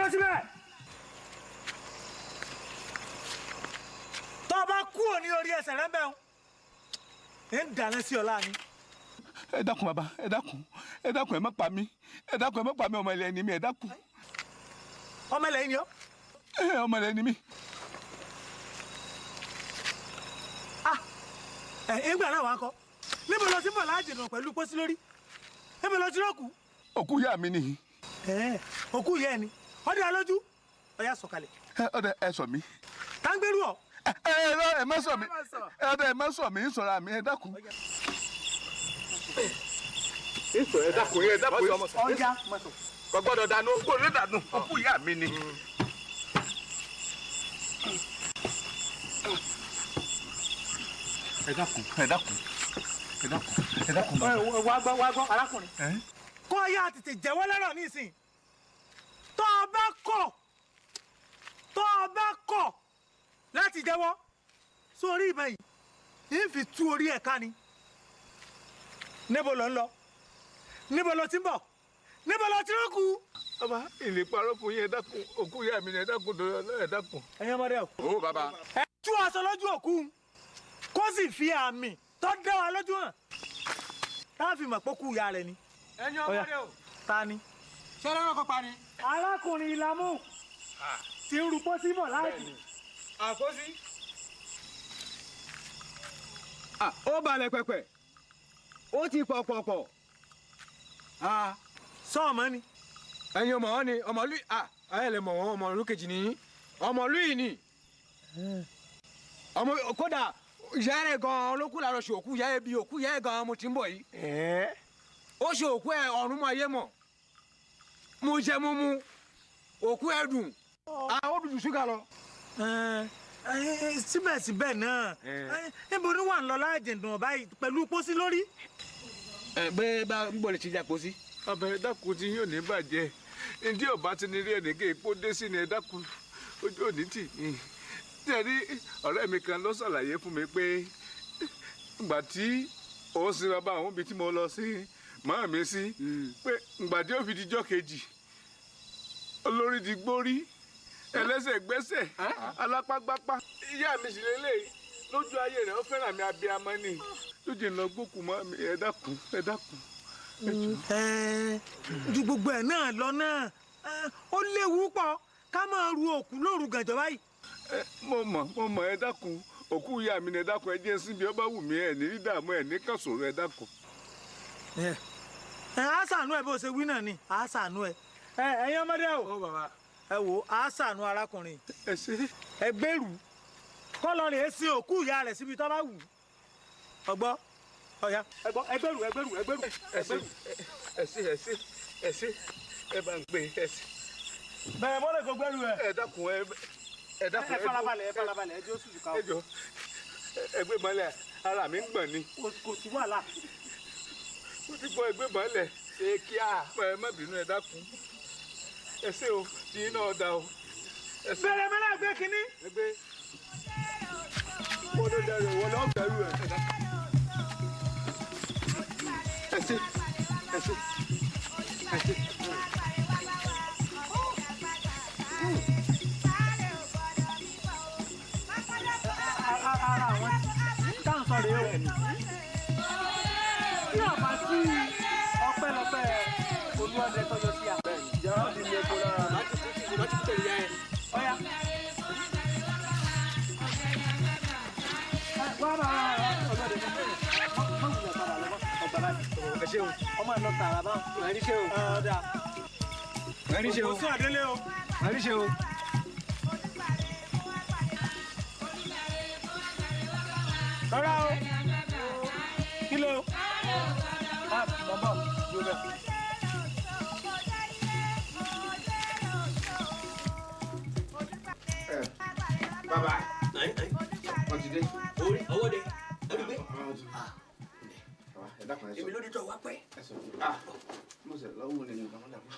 dúró síbẹ̀. tó o bá kú òní orí ẹsẹ̀ rẹ bẹ́ẹ̀ ń dáná sí ọ láàánú. ẹ dákun bàbá ẹ dákun ẹ má pa mí ẹ dákun ẹ má pa mí ọmọ ilẹ̀ ni mi ẹ dákun. ọmọ ilẹ̀ ni ọ. ọmọ ilẹ̀ ni mi. ìgbà náà wà á kọ níbo lọ sí bọ̀ láàjìnà pẹ̀lú pósí lórí níbo lọ sí lókù. òkú ìyá mi nìyí. òkú ìyá ẹ ni ọdẹ alójú ọyá sọ̀kalẹ̀. ọdẹ ẹ sọ mí. táǹgbẹ́rù ọ. ẹ má sọ mí ọdẹ ẹ má sọ mí sọra mi ẹ dákun. ẹ dákun ẹ dákun ọjà kò gbọ́dọ̀ dànù kò lè dànù òkú ìyá mi ni. ẹ dákun ẹ dákun ẹ dákun ẹ dákun. wá gbọ́ arákùnrin. kó o yá tètè jẹ́wọ́ lọ́rọ̀ nísìn tó o bá kọ̀ láti jẹ́wọ́ sórí ìbọn yìí ń fi tú orí ẹ̀ ká ni. níbo ló ń lọ níbo ló ti ń bọ̀ níbo ló ti ń kú. bàbá ìlè parọ́ fún yín ẹ dákun òkú ìyá mi ni ẹ dákun tó ẹ dákun. ẹ̀yin ọmọdé o. ó bàbá. ẹ tú aṣọ lójú òkú kó sì fi àmì tó dá wa lójú hàn tá fi mọ̀ pé kú ìyá rẹ̀ ni. ẹ̀yin ọmọdé o. ta ni. ṣé lọ́nà kan pa ni. arákùnrin ìlàmú ti ń rúpọ́ sí bọ̀ láàjì. àkóso. ó balẹ̀ pẹ̀pẹ̀ ó ti pọ̀pọ̀pọ̀. sọ ọmọ ni. ẹ̀yin ọmọ wọn ni ọmọlú ẹ lè mọ̀ wọn ọmọlú kejì ni ọmọlú yìí ni. ọmọ kódà ìyá rẹ̀ gan-an ló kú làárọ̀ ṣe òkú ìyá ẹ̀ bí òkú ìyá ẹ̀ gan-an mo ti ń bọ̀ yìí. ó ṣe òkú ẹ̀ ọ̀run mọ ayé mọ̀ mo jẹ mo mu òkú ẹ̀ dùn ó dùn ṣúgà lọ. síbẹ̀síbẹ̀ náà níbo ni wà ń lọ láàjẹ̀dùn báyìí pẹ̀lú pósí lórí. bẹ́ẹ̀ bá ń bọ̀ lè ti jà pósí. abẹ́rẹ́ dákun tí yóò ní bàjẹ́ ndí ọba ti ní rí ẹnìkan èpo dé sí ni ẹ dákun ojú òní tì í tẹ̀rí ọ̀rẹ́ mi kan ló ṣàlàyé fún mi pé ìgbà tí òun sin bàbá àwọn ibi tí mo lọ sí màá mi sí pé ìgbà tí ó fi dijọ́ kejì olórí di gbórí ẹlẹ́sẹ̀ gbẹ́sẹ̀ alápágbápá ìyá mi sì lélẹ̀ lójú ayé rẹ̀ ó fẹ́ràn mi abiyamọ ni lójú ìlọ gbókù mọ́ mi ẹ dákun ẹ dákun. ju gbogbo ẹ̀ náà lọ náà ó léwu pọ̀ ká máa ru òkú lóru gànjọ́ báyìí. mo mọ̀ ẹ dákun òkú ìyá mi ni ẹ dákun ẹ jẹ́ síbi ọba wù mí ẹ ní dídààmú ẹ ní kàṣòro ẹ dákun. á ṣàánú ẹ bó ṣe wí náà ni á ṣàánú ẹ ẹ̀yin ọmọdé o ẹ wò á ṣàánú arákùnrin ẹ gbèrú kọ́ lọ rèé sin òkú ìyá rẹ̀ síbi tó bá wù ọgbọ́ ọ̀ya ẹgbẹ́rù ẹ bá ń gbé ẹ sí. bẹ̀rẹ̀ mọ́lẹ̀ kò gbẹ́rù ẹ. ẹ dákun ẹ farabalẹ̀ ẹ jẹ́ oṣù ká o. ẹjọ ẹgbẹ́ mọ́lẹ̀ ara mi ń gbọ̀n ni. kò sí wàhálà. mo ti gbọ́ ẹgbẹ́ mọ́lẹ̀ ṣe kíá ẹ má bínú ẹ dákun ẹ ṣé o tí iná ọ̀dà o. bẹ̀rẹ̀ mọ́lẹ̀ gbé kínní. ẹgbẹ́ wọ́n ló dẹrù wọ́n lọ́ọ́ bẹ̀rù ẹ̀. ẹ ṣé. ara àwọn táwọn sọ rèé o. tí ọba sí ọpẹ́lọpẹ́ olúwọdẹ tọjọ sí à. ìjọba ti lè kó lára láti tẹ̀lé yá ẹ. ọ̀ya. wá bá ọlọ́dẹ tó bẹ̀rẹ̀ mọ́ ìlú ọ̀padà lọ́wọ́ ọ̀gbà láti. ẹ ṣeun. ọmọ ẹ̀ lọ tààrà bá. ẹ ní ṣe o. ọ̀dà. ẹ ní ṣe o. kò sí àdélé o. ẹ ní ṣe o. rárá o kí ló bọ̀ yóò bẹ̀. bàbá wọ́n ti dé. owó dé ó ti gbé. ẹ dákun ẹ sọ. èmi ló dé tó wá pẹ́. ẹ sọ mo sẹ lọ́wọ́ wọlé ní ìgbàmọ́ dàbọ̀.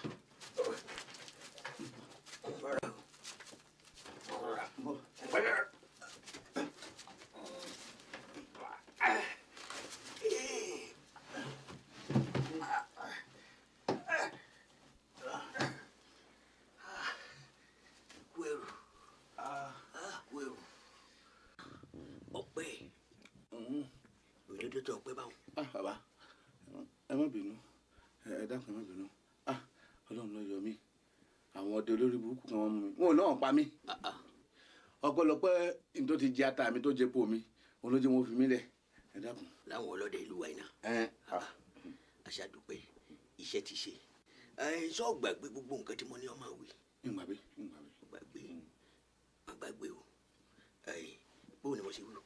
lọ́jọ́ pé báwọn. bàbá ẹ má bínú ẹ dákun ẹ má bínú Ọlọ́run ló yọ mí àwọn ọdẹ olórí burúkú kan wọ́n mú mi wọn ò náà pa mí ọ̀pọ̀lọpọ̀ ní tó ti jẹ ata mi tó jẹ po mi òun ló jẹ́ wọn fi mí lẹ̀ ẹ dákun. láwọn ọlọ́dẹ ìlú wa iná aṣáàdúpẹ́ iṣẹ́ ti ṣe sọ gbàgbé gbogbo nǹkan tí mo ní ọmọ wí. ìgbàgbé o bóun ni mo ṣe wúlò.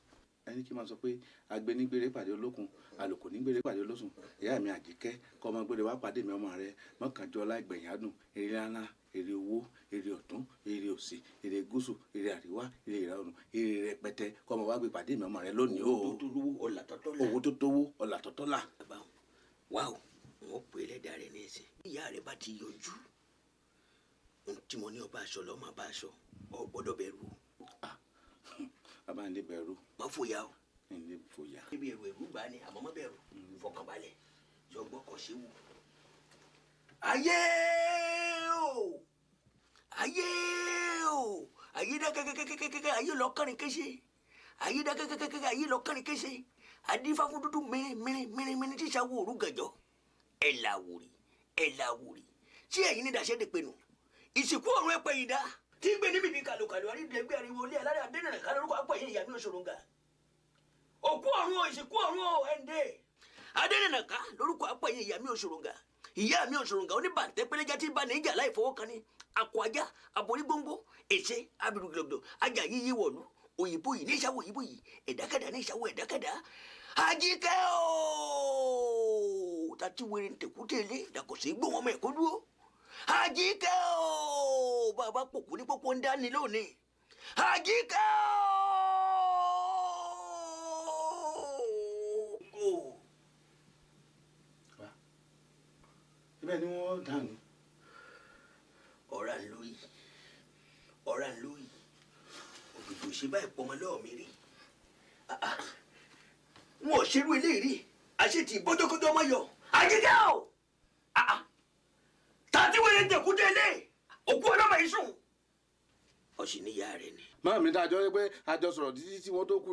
ẹni kí n máa sọ pé agbẹnigbèrè pàdé olókun àlòkò nígbèrè pàdé olóṣùn ìyá mi àjíkẹ́ kọ́ ọmọ gbèrè wá pàdé mi ọmọ rẹ mọ́kànjọ́ láìgbẹ̀yìn adùn èrè ńlá èrè owó èrè ọ̀tún èrè òsì èrè gúúsù èrè àríwá èrè ìlà oòrùn èrè rẹpẹtẹ kọ́ ọmọ wá gbé pàdé mi ọmọ rẹ lónìí o. owó tó tówó ọ̀là tọ́tọ́ là. wá o wọn pè é lẹ́dàá rẹ ní ẹsẹ̀ ìyá rẹ bá ti yọjú tí mo ní ọba aṣọ lọ́ọ́ máa bá aṣọ ọ gbọ́dọ̀ bẹ̀rù o. bàbá ń lè bẹ̀rù. má fòyà o. ń lè fòyà. níbi ẹ̀rù bá ní àmọ́ má bẹ̀rù fọkànbalẹ̀ ṣọgbọ́n kan ṣe wù. ayé o ayé o ayé dá kẹ́kẹ́kẹ́kẹ́kẹ́ ayé lọ kánrin kéṣe ayé dá kẹ́kẹ́kẹ́kẹ́ ayé lọ kánrin kéṣe adífá fún dúdú mìíràn tí ìṣàwọ̀ òru gànjọ́ ẹ̀ làwùrì tí ẹ̀yin ní dàṣẹ́ dèpẹ́ nù ìsìnkú ọ̀run ẹ̀pẹ́ yìí dá tí gbé níbi ní kàlùkàlù àrídìlẹ́gbẹ́ ariwo ilé alárẹ̀ adẹ́nìrìn kan lórúkọ apọ̀ yìí ìyá mi òṣòròǹgà òkú ọ̀run o ìsìnkú ọ̀run o ẹ̀ǹdẹ́ adẹ́nìrìn kan lórúkọ apọ̀ yìí ìyá mi òṣòròǹgà oníbàǹtẹ́ pẹ́lẹ́jà tí bá níjà láì fọwọ́ kan ní akọ ajá aborí gbóngbó èsè abirùgìlọ̀gbọ̀ ajá yíyí wọ̀lú òyìnbó yìí ní ìṣàwọ̀ òyìnbó yìí ẹ̀dákẹ́dá ní ìṣàwọ̀ ẹ̀dákẹ́dá Àjíkẹ́ o tàti wèrè ntẹ̀kútẹ̀lé dàkọ̀sí gbọ́ wọn mọ̀ ẹ̀kọ́ dúró Àjíkẹ́ o bàbá pòkú ní pópó ń dání lónìí Àjíkẹ́ o. ibẹ̀ ni wọ́n dànù. ọ̀rá ń lóyè òbìbò ṣe báyìí pọmọ lọ́wọ́ mi rí wọn ò ṣerú eléyìí àṣetì bọ́jọ́kọ́jọ́ ọmọ yọ Àjíkẹ́ o tàbí wẹ́rẹ́ tẹ̀kútẹ́ ilé òkú ọlọ́mọ yìí sùn. ọ̀sìn ní ìyá rẹ ni. máa mi dájọ́ pé àjọ sọ̀rọ̀ títí tí wọ́n tó kú.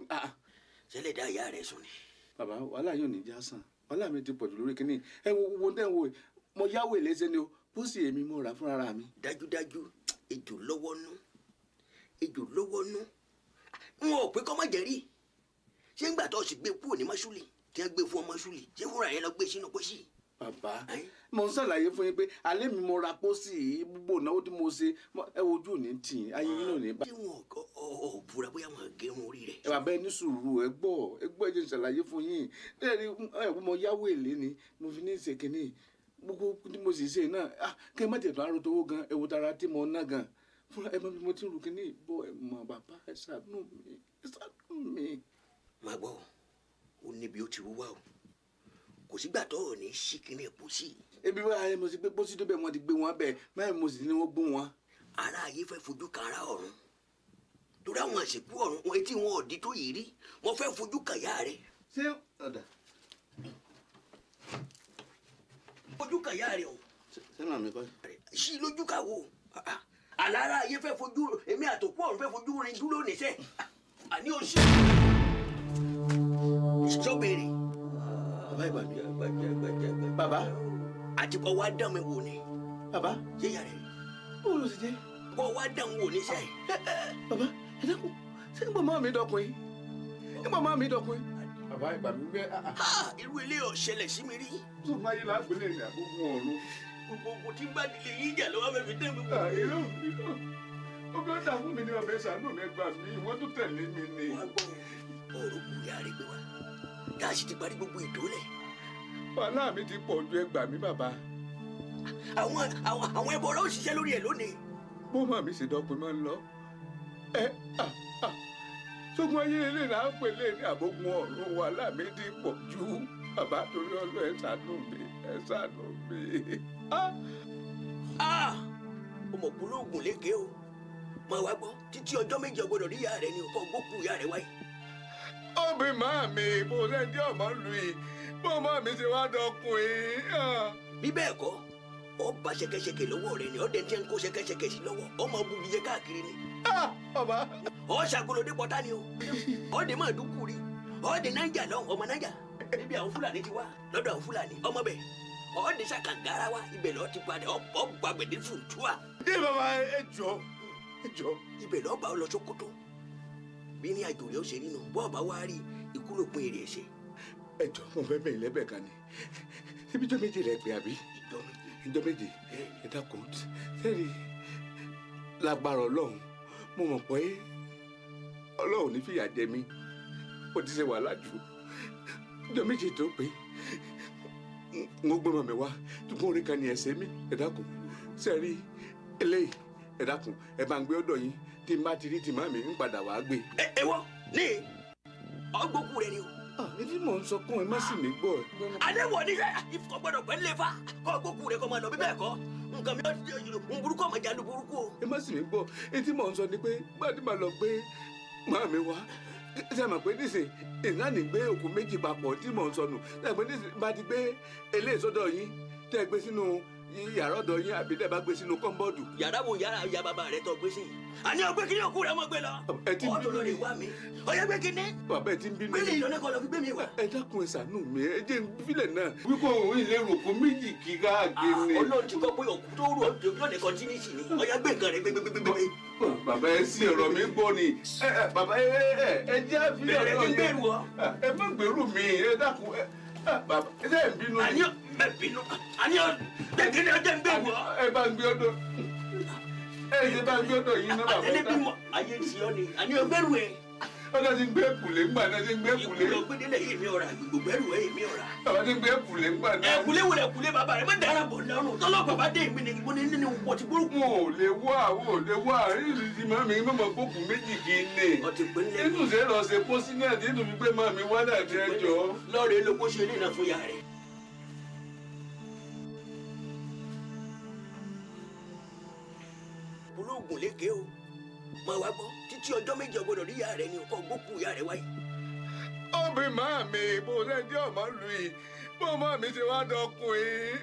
ṣẹlẹ̀ dá ìyá rẹ sùn ni. bàbá wàhálà yóò ní já sàn wàhálà mi ti pọ̀jù lórí kínní ẹ wo tẹ́ ń wo mo yáwó ìlẹ́sẹ̀ ni o bó sì èmi mo rà fúnra mi. dájúdájú ejò lọ́wọ́ nú n ò pé kọ́ má jẹ́ rí ṣé ń gbà tó sì gbé kúrò ní mọ́ṣúlì tí wọ́n gbé fún ọmọ ṣúlì ṣé fúnra yẹn lọ gbé sínú pósí. bàbá mo ń ṣàlàyé fún yín pé alẹ́ mi mo ra pósí gbogbo ìnáwó tí mo ṣe ẹ wojú ò ní tì í ayé yín ò ní bá. ṣé wọn ò búra bóyá wọn gẹrun orí rẹ. ẹ bàbá ẹ ní sùúrù ẹ gbọ́ ẹ jẹ́ ṣàlàyé fún yín ẹ mo yáwó èlé ni mo fi ní ìṣèkínní gbogbo tí mo sì ṣe náà kí n má tètè àrò tó wó gan ẹ wo tara tí mo ná gan fúnra ẹ mọ bí mo ti ń ru kínní ìbò ẹ mọ bàbá ẹ ṣàánú mi. má gbọ́ ó níbi ó ti rú wá o kò sígbà tó ò ní sí kínní ẹ̀ pósí. ebi wá ayé mo ti gbé pósí tó bẹ́ẹ̀ wọ́n ti gbé wọn bẹ́ẹ̀ báyìí mo sì ní wọ́n gbó wọn. ara ayé fẹ́ fojú kan ara ọ̀run torí àwọn àsìkò ọ̀run wọn etí wọn ò di tó yìí rí wọn fẹ́ fojú kan yá rẹ. ṣé ọ̀dà. fojú kan yá rẹ o. ṣé màá mi kọ́. sí lójú ká wo àlàra ayé fẹ́ fojú èmi àtòkù ọ̀run fẹ́ fojú rin dúró níṣẹ́ àní o ṣe. ìṣọ́bẹ̀rẹ̀. bàbá ìgbà mi. bàbá. àtikọ̀ wa dán mi wò ni. bàbá. ṣé yàrá rẹ. bó ló ti jẹ́. kọ́ wa dán wò níṣẹ́. bàbá ẹ dákun ṣé ń bọ̀ máa mi dọkùnrin ń bọ̀ máa mi dọkùnrin. bàbá ìgbà mi gbé. irú ilé ọ̀ṣẹlẹ̀ sí mi rí. tó máa yí lágbélé ní àgbógun ọ̀run. gbogbo tí ń bá dilé yín jà lọ́wọ́ fẹ́ fi dé mi wò. irú ọgbẹ́ ọ̀dà fún mi ní ọbẹ̀ sàánù mi gbà mí wọ́n tún tẹ̀lé mi ni. wọ́n gbọ́ ọ̀rọ̀ kù yá rẹ̀ gbé wa tá a sì ti parí gbogbo ìdólẹ̀. wàhálà mi ti pọ̀ ju ẹgbà mi bàbá. àwọn ẹbọ ọlọ́run ṣiṣẹ́ lórí ẹ̀ lónìí. bó máa mi ṣe dọ́pin máa ń lọ. sógun ayé ilé là ń pè lé ní àbógun ọ̀run wàhálà mi ti pọ̀ ju bàbá torí ọlọ́ ẹ ṣàánú mi ẹ ṣàánú mi. ọmọkùnrin lékè o máa wá gbọ́ títí ọjọ́ méje ọgbọ́dọ̀ rí ìyá rẹ ní ọkọ̀ gbókù ìyá rẹ wáyé. ọbẹ̀ máa mi bó lẹ́jọ́ ọmọ lu yìí bó máa mi ṣe wá dọkùnrin. bí bẹ́ẹ̀ kọ́ ọ bá ṣẹkẹṣẹkẹ lọ́wọ́ rẹ ni ọdẹ tí ń kó ṣẹkẹṣẹkẹ sí lọ́wọ́ ọmọ bugi jẹ káàkiri ni. ọba. ọ ṣàgolódé pọtá ni o ọdẹ máa dúkú rí ọdẹ náíjà lọ ọmọ náíjà. níbi àwọn fúlàní ti wá lọ́dọ̀ àwọn fúlàní ọmọ bẹ̀ ọ̀ọ́dẹ ṣàkàngara wa ibẹ̀ lọ́ọ́ ti padà ọ̀pọ̀ gbàgbẹ́dẹ́ fún ìtura. ẹ bàbá ẹ jọ. ibẹ̀ lọ́ọ́ bá ọ lọ Sókótó bí ní àjò rẹ̀ ó ṣe nínú bọ́ọ̀ bá wá rí ikú ló pin èrè ẹ̀ṣẹ̀. ẹ jọ mo fẹ́ bẹ̀rẹ̀ lẹ́bẹ̀ kan ni ibi jọ méje lẹ pé àbí ìjọ méje ẹ dákun sẹ́ẹ̀rì lágbára ọlọ́run mo mọ̀ pé ọlọ́run ní fìyà jẹ mí ó ti ṣe wàhálà jù ìjọ méje tó pé n ó gbé mọ̀ mi wá ṣùgbọ́n orí kan ní ẹsẹ̀ mi ẹ dákun sẹ́ẹ̀rì eléyìí ẹ dákun ẹ bá ń gbé ọ̀dọ̀ yín tí n bá ti rí tìmá mi ń padà wàá gbé. ẹ wọ ní ọgbókù rẹ ni o. ètí mò ń sọ kún ẹ má sì mí gbọ́. adéwọ̀ ní ìfọ̀ gbọ́dọ̀ pẹ́ lè fa kọ́ ọgbókù rẹ kọ́ máa lọ bí bẹ́ẹ̀ kọ́ nǹkan mi ń burúkú ọmọ ìjà ló burúkú o. ẹ má sì mí gbọ́ etí mò ń sọ ni pé gbàdí màá lọ gbé máa mi wá ṣe mọ̀ pé nísìn ìlànà gbé òkú méjì papọ̀ tí mò ń sọnù ṣe pé nísìn bá ti gbé eléyìí sọ́dọ̀ yín tẹ́ gbé sínú yàrá ọ̀dọ̀ yín àbí tẹ́ bá gbé sínú kọ́ńbọ́ọ̀dù. yàrá wo yàrá ya bàbá rẹ tó gbé sí yìí àní ọgbẹ́ kí ni òkú rẹ mọ̀ gbé lọ. ẹ ti bínú lórí ìwà mi ọyẹ gbé kí ni. bàbá ẹ ti ń bínú. gbé ní ìlọlẹ́ kọ́ lọ fi gbé mi wá. ẹ dákun ẹ ṣàánú mi ẹ jẹ́ ìfilẹ̀ náà. wípé òun ilé rògbò méjì kí káàkiri. Ọlọ́run ti kọ́ pé òkú tó rú ọjọ́ ní kọ́ńtínítì ni ọyẹ gbé nǹkan rẹ gbégbégbé. bàbá ẹ sí ọ̀rọ̀ mi gbọ́ ni bàbá ẹ jẹ́ àfihàn ọ̀rọ̀ yẹn ẹ má gbèrú mi ẹ dákun bàbá ẹ dẹ́ bínú. àníyàn bẹ́ẹ̀ bínú àníyàn bẹ́ẹ̀ kí ni ọjọ́ ń gbé wọ. ẹ bá ń gbé ọ̀dọ̀ ẹ ṣe bá ń gbé ọ̀dọ̀ yìí náà bàbá ẹ dá. ayé ti ọ ni àníyàn gbẹrù ẹ. ọ̀dọ̀ ti gbé èkùlé ńgbà náà ti gbé èkùlé. ìkùlé ògbédélé yìí mi ọ̀rà gbẹrù ẹ yìí mi ọ̀rà. bàbá ti gbé èkùlé ńgbà náà. ẹ̀kúlé wọlé ẹ̀kúlé bàbá rẹ má dára bọ̀ lọ́rùn tọ́lọ́pàá bá dé ìmí ni mo ní nínú wọ́n ti burúkú. wọn ò lè wá àwọn ò lè wá ìrísí màmí mọ̀mọ́ gbókùn méjì kì í ní. nínú ṣe lọ ṣe pósí náà nínú gbígbé màmí wá náà ti ẹjọ́. lọ́ọ̀rẹ́ ló kó ṣe ilé náà fún yàrá rẹ̀. olóògùn lékè o máa wá gbọ́ títí ọjọ́ méje ọgbọ́dọ̀ rí ìyá rẹ ni ọkọ̀ gbókù ìyá rẹ wáyé. ọbẹ màmí bó lẹjọ ọmọ lù yìí bó màmí ṣe wá dọkùnrin.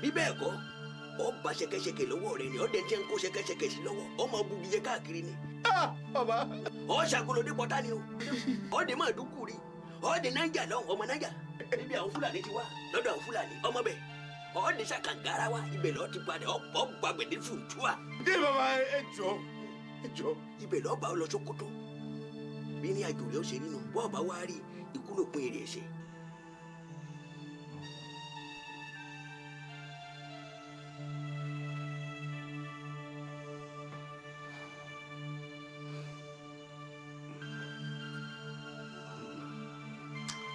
bí bẹ́ẹ̀ kọ́ ọ bá ṣẹkẹṣẹkẹ lọ́wọ́ rẹ ni ọdẹ tí ń kó ṣẹkẹṣẹkẹ sí lọ́wọ́ ọmọ bubiyẹ káàkiri ni. ọ ṣàkóló dé pọ́tà ni o ọdẹ máa dúkù rí ọdẹ náíjà lọ́hùn ọmọ náíjà níbi àwọn fúlàní ti wá lọ́dọ̀ àwọn fúlàní ọmọ bẹ́ẹ̀ ọdẹ ṣàkàngara wa ibẹ̀ lọ́ọ́ ti padà ọ̀pọ̀ gbàgbẹ́dẹ́ fún ìtura. dé bàbá ẹ jọ. ibẹ̀ lọ́ọ́ bá ọ lọ Sókótó bí ní àjò rẹ̀ ó ṣe nínú bọ́ọ̀ bá wá rí ikú ló pin èrè ẹ̀ṣẹ̀.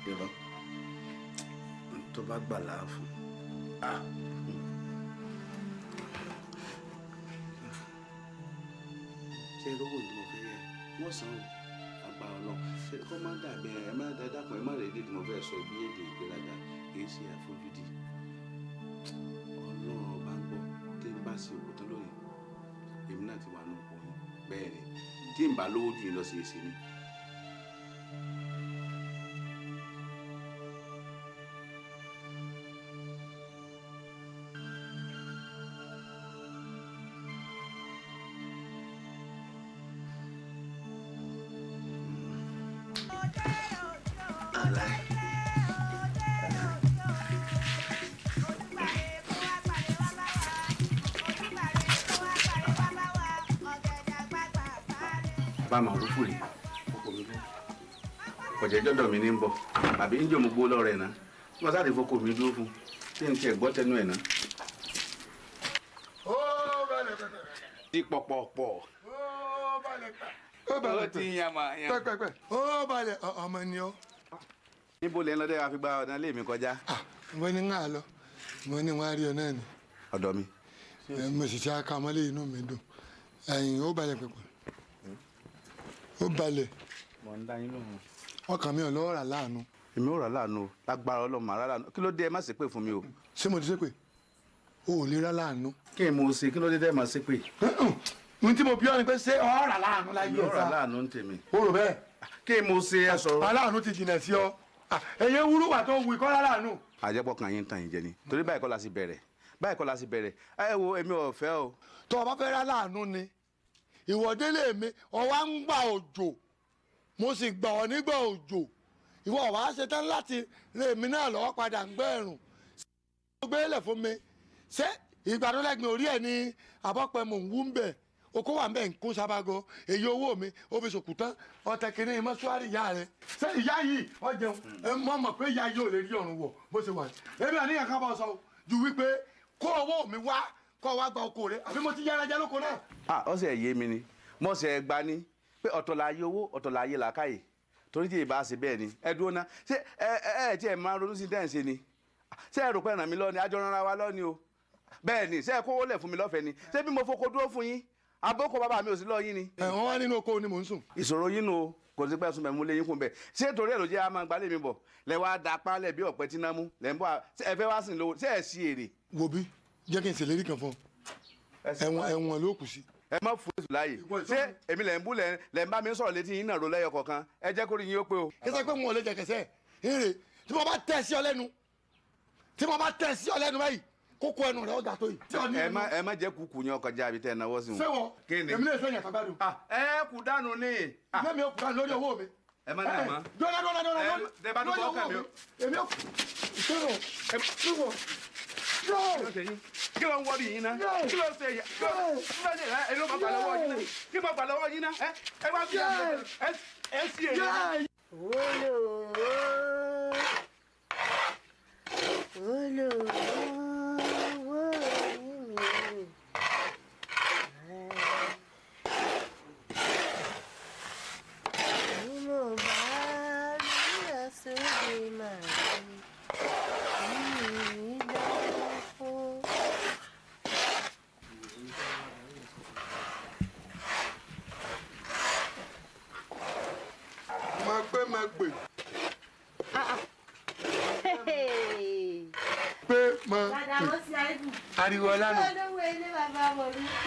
irọ́ tó bá gbà láàfù ṣe lówó ìdí mo fẹ́ yẹ wọ́n san o àgbà ọlọ́run ṣe kó má dàbí ẹ má dákun ẹ má rèé dídì mo fẹ́ sọ bí èdè ìgbéraga kì í ṣe àfojúdi ọlọ́run ọba ń gbọ́ tí n bá sí òkú tó lóye èmi náà ti wà ní òkú yín bẹ́ẹ̀ ni tí n bá lówó ju yín lọ sí èsì ni. bá máa rúfù rí ọ̀jẹ̀ jọ́dọ̀ mi ní ń bọ̀ àbí ń jẹ́ òmùgbó lọ́rẹ̀ náà tí wọ́n sáré fọkọ mi dúró fún tí n tiẹ̀ gbọ́ tẹnu ẹ̀ náà. ó balẹ̀ pẹ̀pẹ̀. ti pọ̀pọ̀pọ̀. ó balẹ̀ ó ti yàmà yàn. pẹ̀pẹ̀pẹ̀ ó balẹ̀ ọmọ ni ó. níbo lẹ́yìn lọ́dẹ̀ wa fi gba ọ̀nà ilé mi kọjá. mo ní ń hà lọ mo ní wọn á rí ọ náà ni. ọ̀dọ̀ mi. mo sì ṣe akamọ́lé inú mi dùn ẹ̀yìn ó balẹ̀ pẹ̀pẹ̀ ó balẹ̀. mo ń dá yín lóhùn. ọkàn mi ò lọ́wọ́ rà láàánú. èmi ò rà láàánú o lágbára ọlọ́mọ àrà láàánú kí ló dé ẹ má ṣépè fún mi o. ṣé mo ti ṣépè o ò lè rà láàánú. kí ni mo ṣe kí ló dé tẹ́ ẹ má ṣépè. n tí mo bí ọ ni pé ṣé ọ rà láàánú láyé èmi ò rà láàánú ń tèmi. o rò bẹ́ẹ̀. kí ni mo ṣe ẹ sọ̀rọ̀. aláàánú ti jìnà sí ọ ẹ̀yẹ wúrú wà tó wù kọ́ láàánú. àjẹpọ̀ kan yín ń tàn yín jẹ ni torí báyìí kọ́ la sì bẹ̀rẹ̀ báyìí kọ́ la sì bẹ̀rẹ̀ ẹ wo èmi ò fẹ́ o. tó o bá fẹ́ rà láàánú ni ìwọ́délé mi ọwá ń gbà òjò mo sì gbà ọ nígbà òjò ìwọ wàá ṣetán láti rè mí náà lọ́wọ́ padà ń gbẹ́ ẹ̀rùn ṣé gbé lẹ̀ fún mi ṣé ìgbàdúrẹ́gbìn orí ẹ̀ ní abọ́pẹ́ mò ń wú ń bẹ̀ oko wà ń bẹ̀ ń kún sábàgọ́ èyí owó mi ó fi ṣòkù tán ọ̀tẹ̀ kìíní mọ́ṣúárì ìyá rẹ̀ ṣé ìyá yìí ọ jẹun mọ́ mọ̀ pé ìyá yìí ò lè rí ọ̀run wọ̀ bó ṣe wà ní. èmi àníyàn ká bọ̀ sọ ju wípé kó owó mi wá kó wá gba oko rẹ̀ àbí mo ti yára jẹ́ lóko náà. ọ̀sẹ̀ yé mi ni mo ṣe gba ni pé ọ̀tọ̀ la yé owó ọ̀tọ̀ la yé làákàyè torí tí ìbá ṣe bẹ́ẹ̀ ni ẹ dúró ná ṣé ẹ tí ẹ máa ronú sí dẹ́ǹsẹ̀ ni ṣé ẹ rò pé ràn mí lọ ni àjọ ràn wa lọ ni o bẹ́ẹ̀ ni ṣé ẹ kówó lẹ̀ fún mi lọ́fẹ̀ẹ́ ni ṣé bí mo foko dúró fún yín abókò bàbá mi ò sí lọ yín ni. wọ́n wá nínú oko ni mò ń sùn. ìṣòro yín nu o kò sí pẹ́ sùn mẹ́mú lé yín kún bẹ́ẹ̀ ṣé torí ẹ̀ ló jẹ́ àmọ́ gbalẹ̀ mi bọ̀ lẹ wá da pálẹ̀ bí ọ̀pẹ tí náà mú lẹ́ ń bọ̀ ẹ fẹ́ wá sìn lówó ṣé ẹ sí èrè. wo bí jẹ́ kí n ṣèlérí kan fún ọ ẹ̀wọ̀n ló kù sí. ẹ má fún èsù láàyè ṣé èmi lẹ̀ ń bú lẹ̀ ń bá mi sọ̀rọ̀ létí yín náà ro lẹ́yọ kọ̀ọ̀kan ẹ jẹ́ kó rí yín ó pé o. kí sọ pé wọn ò lè jẹ kẹsẹ̀ ìrè tí mo bá tẹ̀ sí ọ lẹ́nu báyìí kókó ẹnu rẹ ọgá tó yìí. ẹ má jẹ́ kúkú yan ọkọjá àbí tẹ́ ẹ náwó sí wọn. sẹ́wọ̀n èmi lè sẹ́yìn àtàgbàdo. ẹ kú dànù ni. mẹ́mi ò kú dànù lórí owó mi. ẹ má dà mọ́. dọ́là lórí owó mi. èmi ò sẹ́wọ̀n kí ló ń wọrí yín náà kí ló ń ṣe yà kí ló ń gbà lọ́wọ́ yín náà kí ló ń gbà lọ́wọ́ yín náà ẹ wá sí ẹ sí èyí. ariwo ọlànà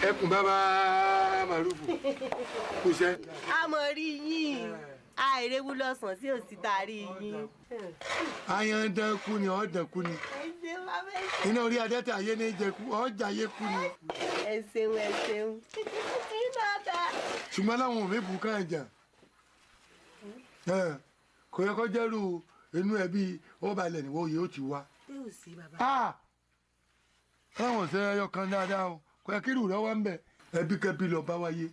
ẹkùn bàbá màrúfù kùsẹ. àmọ́ rí yín àìrèwú lọ́sàn tí ò sí taari yín. ayan dẹkú ni ọ dẹkú ni iná orí adẹ́tẹ̀ ayé ní jẹkú ọjà ayé kú ni. ẹ ṣeun ẹ ṣeun ṣùgbọ́n láwọn òbí bù kàn jà kò yẹ kó jẹ́rù inú ẹbí ó balẹ̀ níwọ̀ yìí ó ti wá. táwọn ṣe ẹyọ kan dáadáa o kò yẹ kí irú rẹ wá ń bẹ ẹbí kẹbí lọ bá wáyé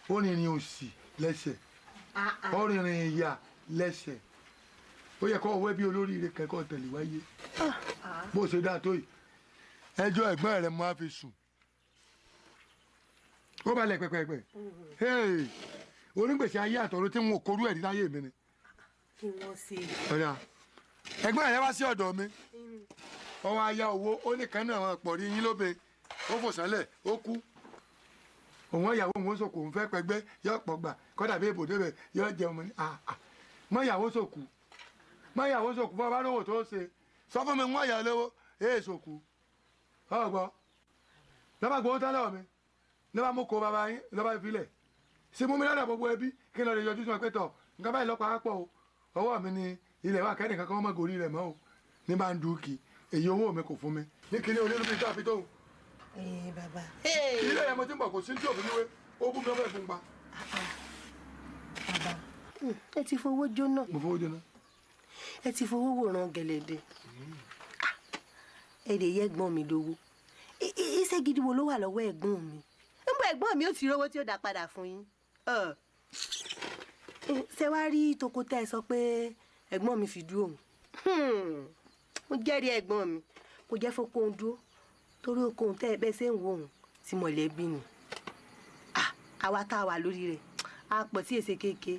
ó rìnrìn òsì lẹ́sẹ̀ ó rìnrìn ìyà lẹ́sẹ̀ ó yẹ kó ọwọ́ bí olóríire kẹ́kọ̀ọ́ tẹ̀lé wáyé bó ṣe dáa tó yìí ẹjọ́ ẹ̀gbọ́n rẹ̀ máa fi sùn ó balẹ̀ pẹ́pẹ́pẹ́ onígbèsè ayé àtọ̀run tí wọn ò korú ẹ̀rí láyé mi ni. kí wọ́n ṣe. ọ̀dà ẹ̀gbọ́n rẹ̀ wá sí ọ̀dọ̀ mi ọwọ́ aya owó ó ní kan náà àwọn pọ̀ rí yín lóbe ó fò sánlẹ̀ ó kú òun ìyàwó òun sòkò òun fẹ́ pẹgbẹ́ yọ pọ̀ gbà kọ́dà bí ibòdó bẹ̀ yọ jẹun mọ́ ni mọ́ ìyàwó sòkù bọ́ bá lówó tó ṣe sọ fún mi wọ́n ìyà lówó èè sòkù ọ̀gbọ́ lọ́ba gbowó tán lọ́wọ́ mi lọ́ba mú kó bàbá yín lọ́ba ìfilẹ̀ ṣé mú mi lọ́dọ̀ gbogbo ẹbí kí n lọ lè yọjú sí wọn pé tọ̀ nǹkan báyìí lọ́pàá pọ̀ o ọwọ́ mi ni ilẹ̀ wa kẹ́nìkan kan mọ́ gòrí rẹ̀ mọ́ o ní bá ń dúkì èyí owó mi kò fún mi ní kíní onírúurú tó àfi tóun. bàbá. ilé ẹ̀ mo ti ń bọ̀ kò sí tí òbí níwé ó bú mi ọbẹ̀ fún pa. bàbá ẹ ti fowó jóná. mo fowó jóná. ẹ ti fowó wòran gẹ̀lẹ́dẹ̀. èdè yẹ ẹ̀gbọ́n mi lówó iṣẹ́ gidi wo ló wà lọ́wọ́ ẹ̀gbọ́n mi níbo ẹ̀gbọ́n mi ó ti rówó tí ó dá padà fún yín. ṣé wàá rí toko tẹ́ ẹ sọ pé ẹ̀gbọ́n mi fi dúró òun mo jẹ́rìí ẹ̀gbọ́n mi kò jẹ́ fokóhun dúró torí okòhun tẹ́ ẹ bẹ́ẹ̀ ṣe ń wo òun tí mọ̀lẹ́bí ni àwa tá a wà lórí rẹ̀ a pọ̀ sí èsè kéèké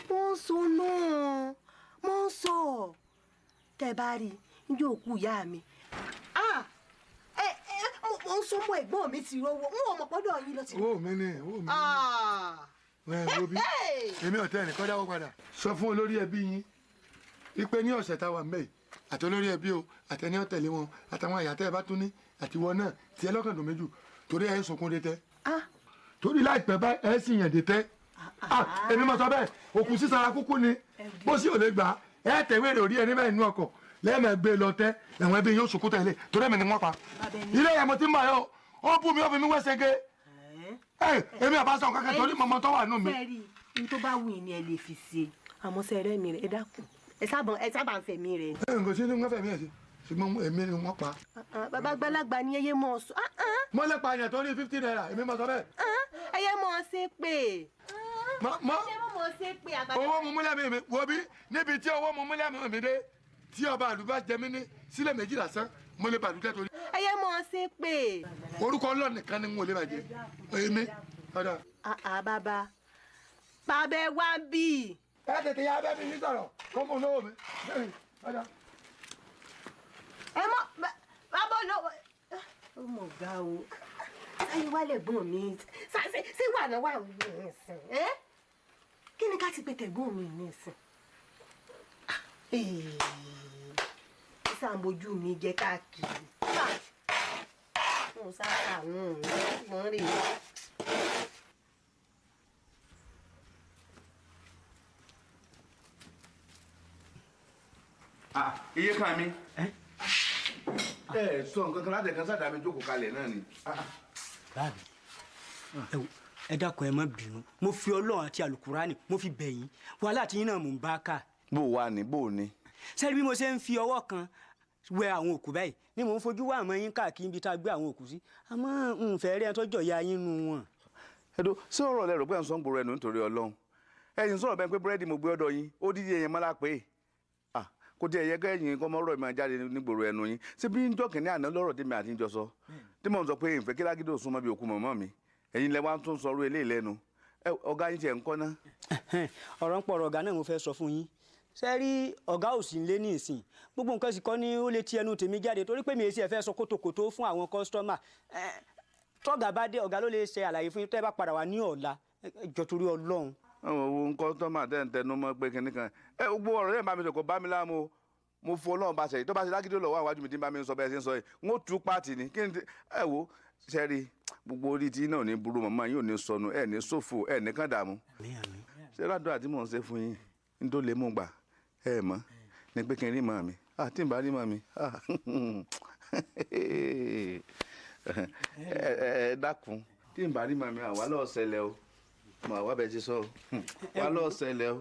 mo ń sọ náà mo ń sọ tẹ́ ẹ bá rí njẹ́ òkú ìyá mi mo ń sọ mọ́ ẹ̀gbọ́n mi ti rówó n ò mọ̀ pọ́dọ̀ yín lọ sí. owó mi ni wo bí èmi ọ̀tẹ́ ẹnìkan dáwọ́ padà sọ fún olórí ẹbí yín wípé ní ọ̀sẹ̀ táwa ń bẹ̀ àti olórí ẹbí o àtẹni ọ̀tẹ̀lé wọn àtàwọn àyàtẹ̀ ẹ bá tún ní àtiwọ́ náà tí ẹ lọ́kàn dùn méjì torí ẹ ń sunkún dé tẹ́ torí láìpẹ́ bá ẹ sì yàn dé tẹ́ èmi mọ̀ sọ bẹ́ẹ̀ òkú sísara kúkú ni bó sì ò lè gbà ẹ tẹ̀wé rè orí ẹni bẹ́ẹ̀ nínú ọkọ̀ lẹ́ẹ̀mẹ̀ gbé lọ tẹ́ ẹ̀wọ̀n ẹbí yóò sunkún tẹ̀lé torí ẹ̀mí ni wọ́n pa ilé yẹn mo ti ń bá yọ ó bú mi ó fi mi wẹ́sẹ̀ gé èmi àbá sọ kankan torí mọ̀mọ́ tó wà nù mí. fẹ́ẹ́ rí n tó bá wù yín ni ẹ lè fi ṣe àmọ́ sẹ́rẹ́ mi rẹ̀ ẹ dákun ẹ sábà ń fẹ̀mí rẹ̀. nǹkan tí wọ́n fẹ̀mí ẹ̀ sí ṣùgbọ́n èmi ni wọ́n pa. bàbá àgbàlagbà ni ẹyẹ mọ̀ ọ́ sọ. mo lè pa àyàn tó ní 50 naira èmi mọ̀ sọ bẹ́ẹ̀. ẹyẹ mọ̀ ọ́ ṣe pé. mọ owó mu múlẹ̀ mi wo bí níbi tí owó mu múlẹ̀ mi dé tí ọba àlùbá jẹ mí ní sílẹ̀ méjì lásán mo lè bàdúkẹ́ torí. ẹyẹ mọ̀ ọ́ ṣe pé. orúkọ Ọlọ́run nìkan ni n ò lè bàjẹ́ èmi. bàbá ẹ wá bí. ẹ tètè ya abẹ́ mi ní sọ̀rọ̀ kó mú lówó mi. ẹ mọ bàbá olówó ó mọ ga o ayé wálé gbọ́n mi ṣé wà náà wà ní ìsìn kí ni ká ti pe tẹ̀gbọ́n mi ní ìsìn ó ṣàmójú mi jẹ́ káàkiri mo ṣàkàánú wọn rè é. iye kan mi. Sọ nǹkan kan láti ẹ̀kan sáà mi jókòó kalẹ̀ náà ni. báàbí ẹ dákun ẹ má bínú mo fi Ọlọ́run àti àlùkùránì mo fi bẹ̀ yín wàhálà tí yín náà mò ń bá kà. bó wà ní bó ni. sẹ́ni bí mo ṣe ń fi ọwọ́ kan wẹ àwọn òkú báyìí ni mò ń fojú wá àmọ́ yín káàkiri ibi tá a gbé àwọn òkú sí àmọ́ n fẹ́ rí ẹni tó jọ̀ ya yín nu wọn. ẹ̀dọ́ ṣé ọ̀rọ̀ lẹ rò pé ẹ̀ ń sọ ń gbòòrò ẹnu nítorí Ọlọ́run ẹ̀yin sọ̀rọ̀ bẹ́ẹ̀ pé búrẹ́dì mo gbé ọ̀dọ̀ yín ó dídí ẹ̀yẹn mọ́lá pé kò tí ẹ yẹ kẹ́yìn kọ́ mọ́rọ̀ ìmọ̀ jáde nígboro ẹnu yín ṣé bí ń jọ́kìn ní àná lọ́rọ̀ tèmi àti ìjọ sọ tí mò ń sọ pé ìfẹ́ kí Lágídò súnmọ́ bí òkú mọ̀mọ́ mi ẹ̀yin lẹ wá tún sọ̀rọ̀ eléyìí lẹ́nu ọ̀gá yín tiẹ̀ ń kọ́ ná. ọ̀rọ̀ ń pọ̀rọ̀ ọ̀gá náà mo fẹ́ sọ fún yín ṣe rí ọ̀gá ò sì ń lé ní ìsìn gbogbo nǹkan sì kọ́ ni ó lè ti ẹnu tèmi jáde torí pé mi èsì ẹ̀ fẹ́ sọ kótókótó fún àwọn kọ́sítọ́mà tọ́gà bá dé ọ̀gá ló lè ṣe àlàyé fún yín tẹ́ bá padà wá ní ọ̀la jọ torí Ọlọ́run. àwọn ohun kọ́sítọ́mà tẹ́ ń tẹnu mọ́ pé kinní kan gbogbo ọ̀rọ̀ yẹn bá mi sọ̀kọ̀ bá mi láàmú o mo fọ Ọlọ́run bá ṣe tó bá ṣe Lágídò lọ́wọ́ àwọn àjùmí tí ń bá mi sọ bẹ́ẹ̀ ṣe ń sọ yìí n ó tú pààtì ni kí n ti ẹ wo sẹ́rí gbogbo orí tí náà ní burú màmá yìí ò ní sọnù ẹ̀ ní ṣòfò ẹ̀ ní kàn dààmú ṣé ládùúgbò àti mò ń ṣe fún yín ní tó lè mú gbà ẹ mọ̀ ní pé kí n rí màá mi tí n bá rí màá mi ẹ dákun tí n bá rí màá mi àwa lọ́ọ́ ṣẹlẹ̀ o màá wá bẹ́ẹ̀ ti sọ wá lọ́ọ́ ṣẹlẹ̀ o.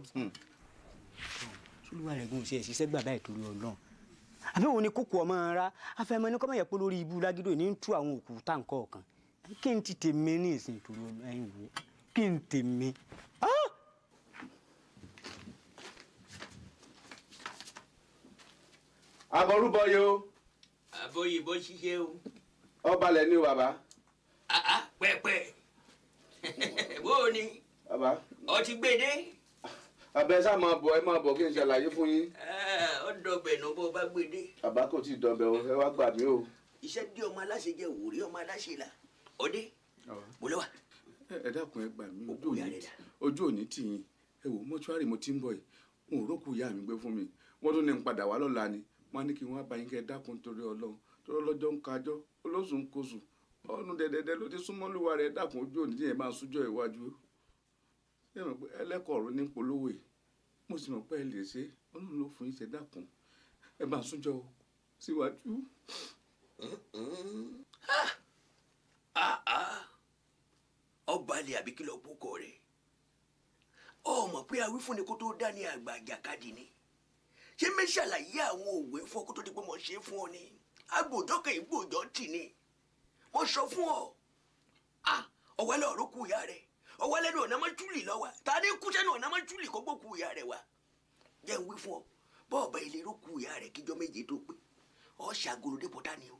olúwa rẹ̀ gùn sí ẹ̀ ṣiṣẹ́ gbà báyìí torí Ọlọ́run àbí òun ni kókó ọmọ ara afẹ́mọ́ ní kọ́mọ̀ yẹ pé lórí ibú Lágídò ní ń tú àwọn òkú táǹkọ̀ ọ̀kan kí n ti tèmi ní ìsìn torí ẹ̀yìn wò kí n tèmi. àbọ̀rúbọ yìí o. àbọ̀yìnbó ṣiṣẹ́ o. ọba lẹ ní o bàbá. pẹ́pẹ́ bó o ní. bàbá. ọtí gbèdé. abẹ sá máa bọ̀ ẹ máa bọ̀ kí n ṣàlàyé fún yín. ó dọ̀bẹ̀ náà bó bá gbèdé. bàbá kò tí ì dọ̀bẹ̀ o ẹ wá gbà mí o. iṣẹ́ dí ọmọ aláṣẹ jẹ́ òwúrí ọmọ aláṣẹ là ọdẹ mo lọ́wọ́. ẹ dákun ẹ gbà mí ojú òní tì yín ẹ wò mọ́ṣúárì mo ti ń bọ̀ yìí n ò rókù ìyá mi gbé fún mi wọ́n tún ní n padà wá lọ́la ni wọ́n á ní kí wọ́n bá yín kẹ́ dákun torí Ọlọ́run torí ọlọ́jọ́ ń kájọ́ olóṣù ń kóṣù ọ̀nù dẹ̀dẹ̀dẹ̀ ló ti súnmọ́ lúwa rẹ̀ dákun ojú òní yẹn máa súnjọ́ ìwájú ẹ mọ̀ pé ẹlẹ́kọ̀ọ́ ọ̀run ní polówó yìí mo sì mọ̀ pé ẹ lè ṣe Ọlọ́run ló fún yín ṣe dákun ẹ máa súnjọ́ síwájú. ọbalẹ̀ àbí kí lọ búkọ rẹ̀ ọmọ pé awífúnni kó tó dá ní àgbà àjàkadì ni ṣé mẹ́ṣàlàyé àwọn òwe fún ọ kó tó di pé mo ṣe é fún ọ ni agbòjọ́kẹ́ ìgbòjọ́ tì ní mo sọ fún ọ ọ̀wẹ́lẹ̀ ọ̀rọ̀ kù ìyá rẹ̀ ọ̀wẹ́lẹ̀ ní ọ̀nà máa ń túlì lọ́wọ́ ta ni kúṣẹ́ ní ọ̀nà máa ń túlì kó gbókù ìyá rẹ̀ wá jẹ́ ń wí fún ọ bọ́ọ̀bẹ ilé ló kù ìyá rẹ̀ kíjọ́ méje tó pé ọ ṣàgòròdé pọ́tà ni o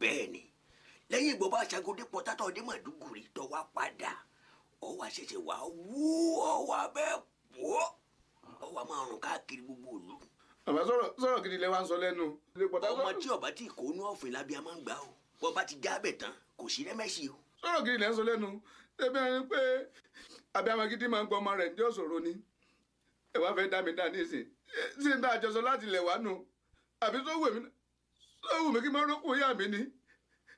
bẹ́ẹ̀ ni lẹ́yìn ìgbọ́ bá ṣàgòròdé pọ́tà tó ọdẹ Màdúgùrí tó wá padà ọ wá ṣẹ̀ṣẹ̀ wá wú ọ wá bẹ́ẹ̀ pọ̀ ọ wá máa rùn káàkiri gbogbo òlu. bàbá sọ̀rọ̀ gidi lẹ wá ń sọ lẹ́nu. ọmọ tí ọba tí kò nú ọ̀fìn lábẹ́ a máa ń gbà o bọ́ bá ti jábẹ̀ tán kò sí rẹ́mẹ́sì o. sọ̀rọ̀ gidi lẹ ń sọ lẹ́nu ṣebí ẹni pé abiyamọ gidi máa ń gbọ́ ọmọ rẹ̀ ní ọ̀sọ̀rọ̀ ni ẹ wá fẹ́ dá mi dá nísìn sí ní àjọsọ láti lẹ̀ wá nù àbí tó wù mí kí n máa rókù ìyá mi ni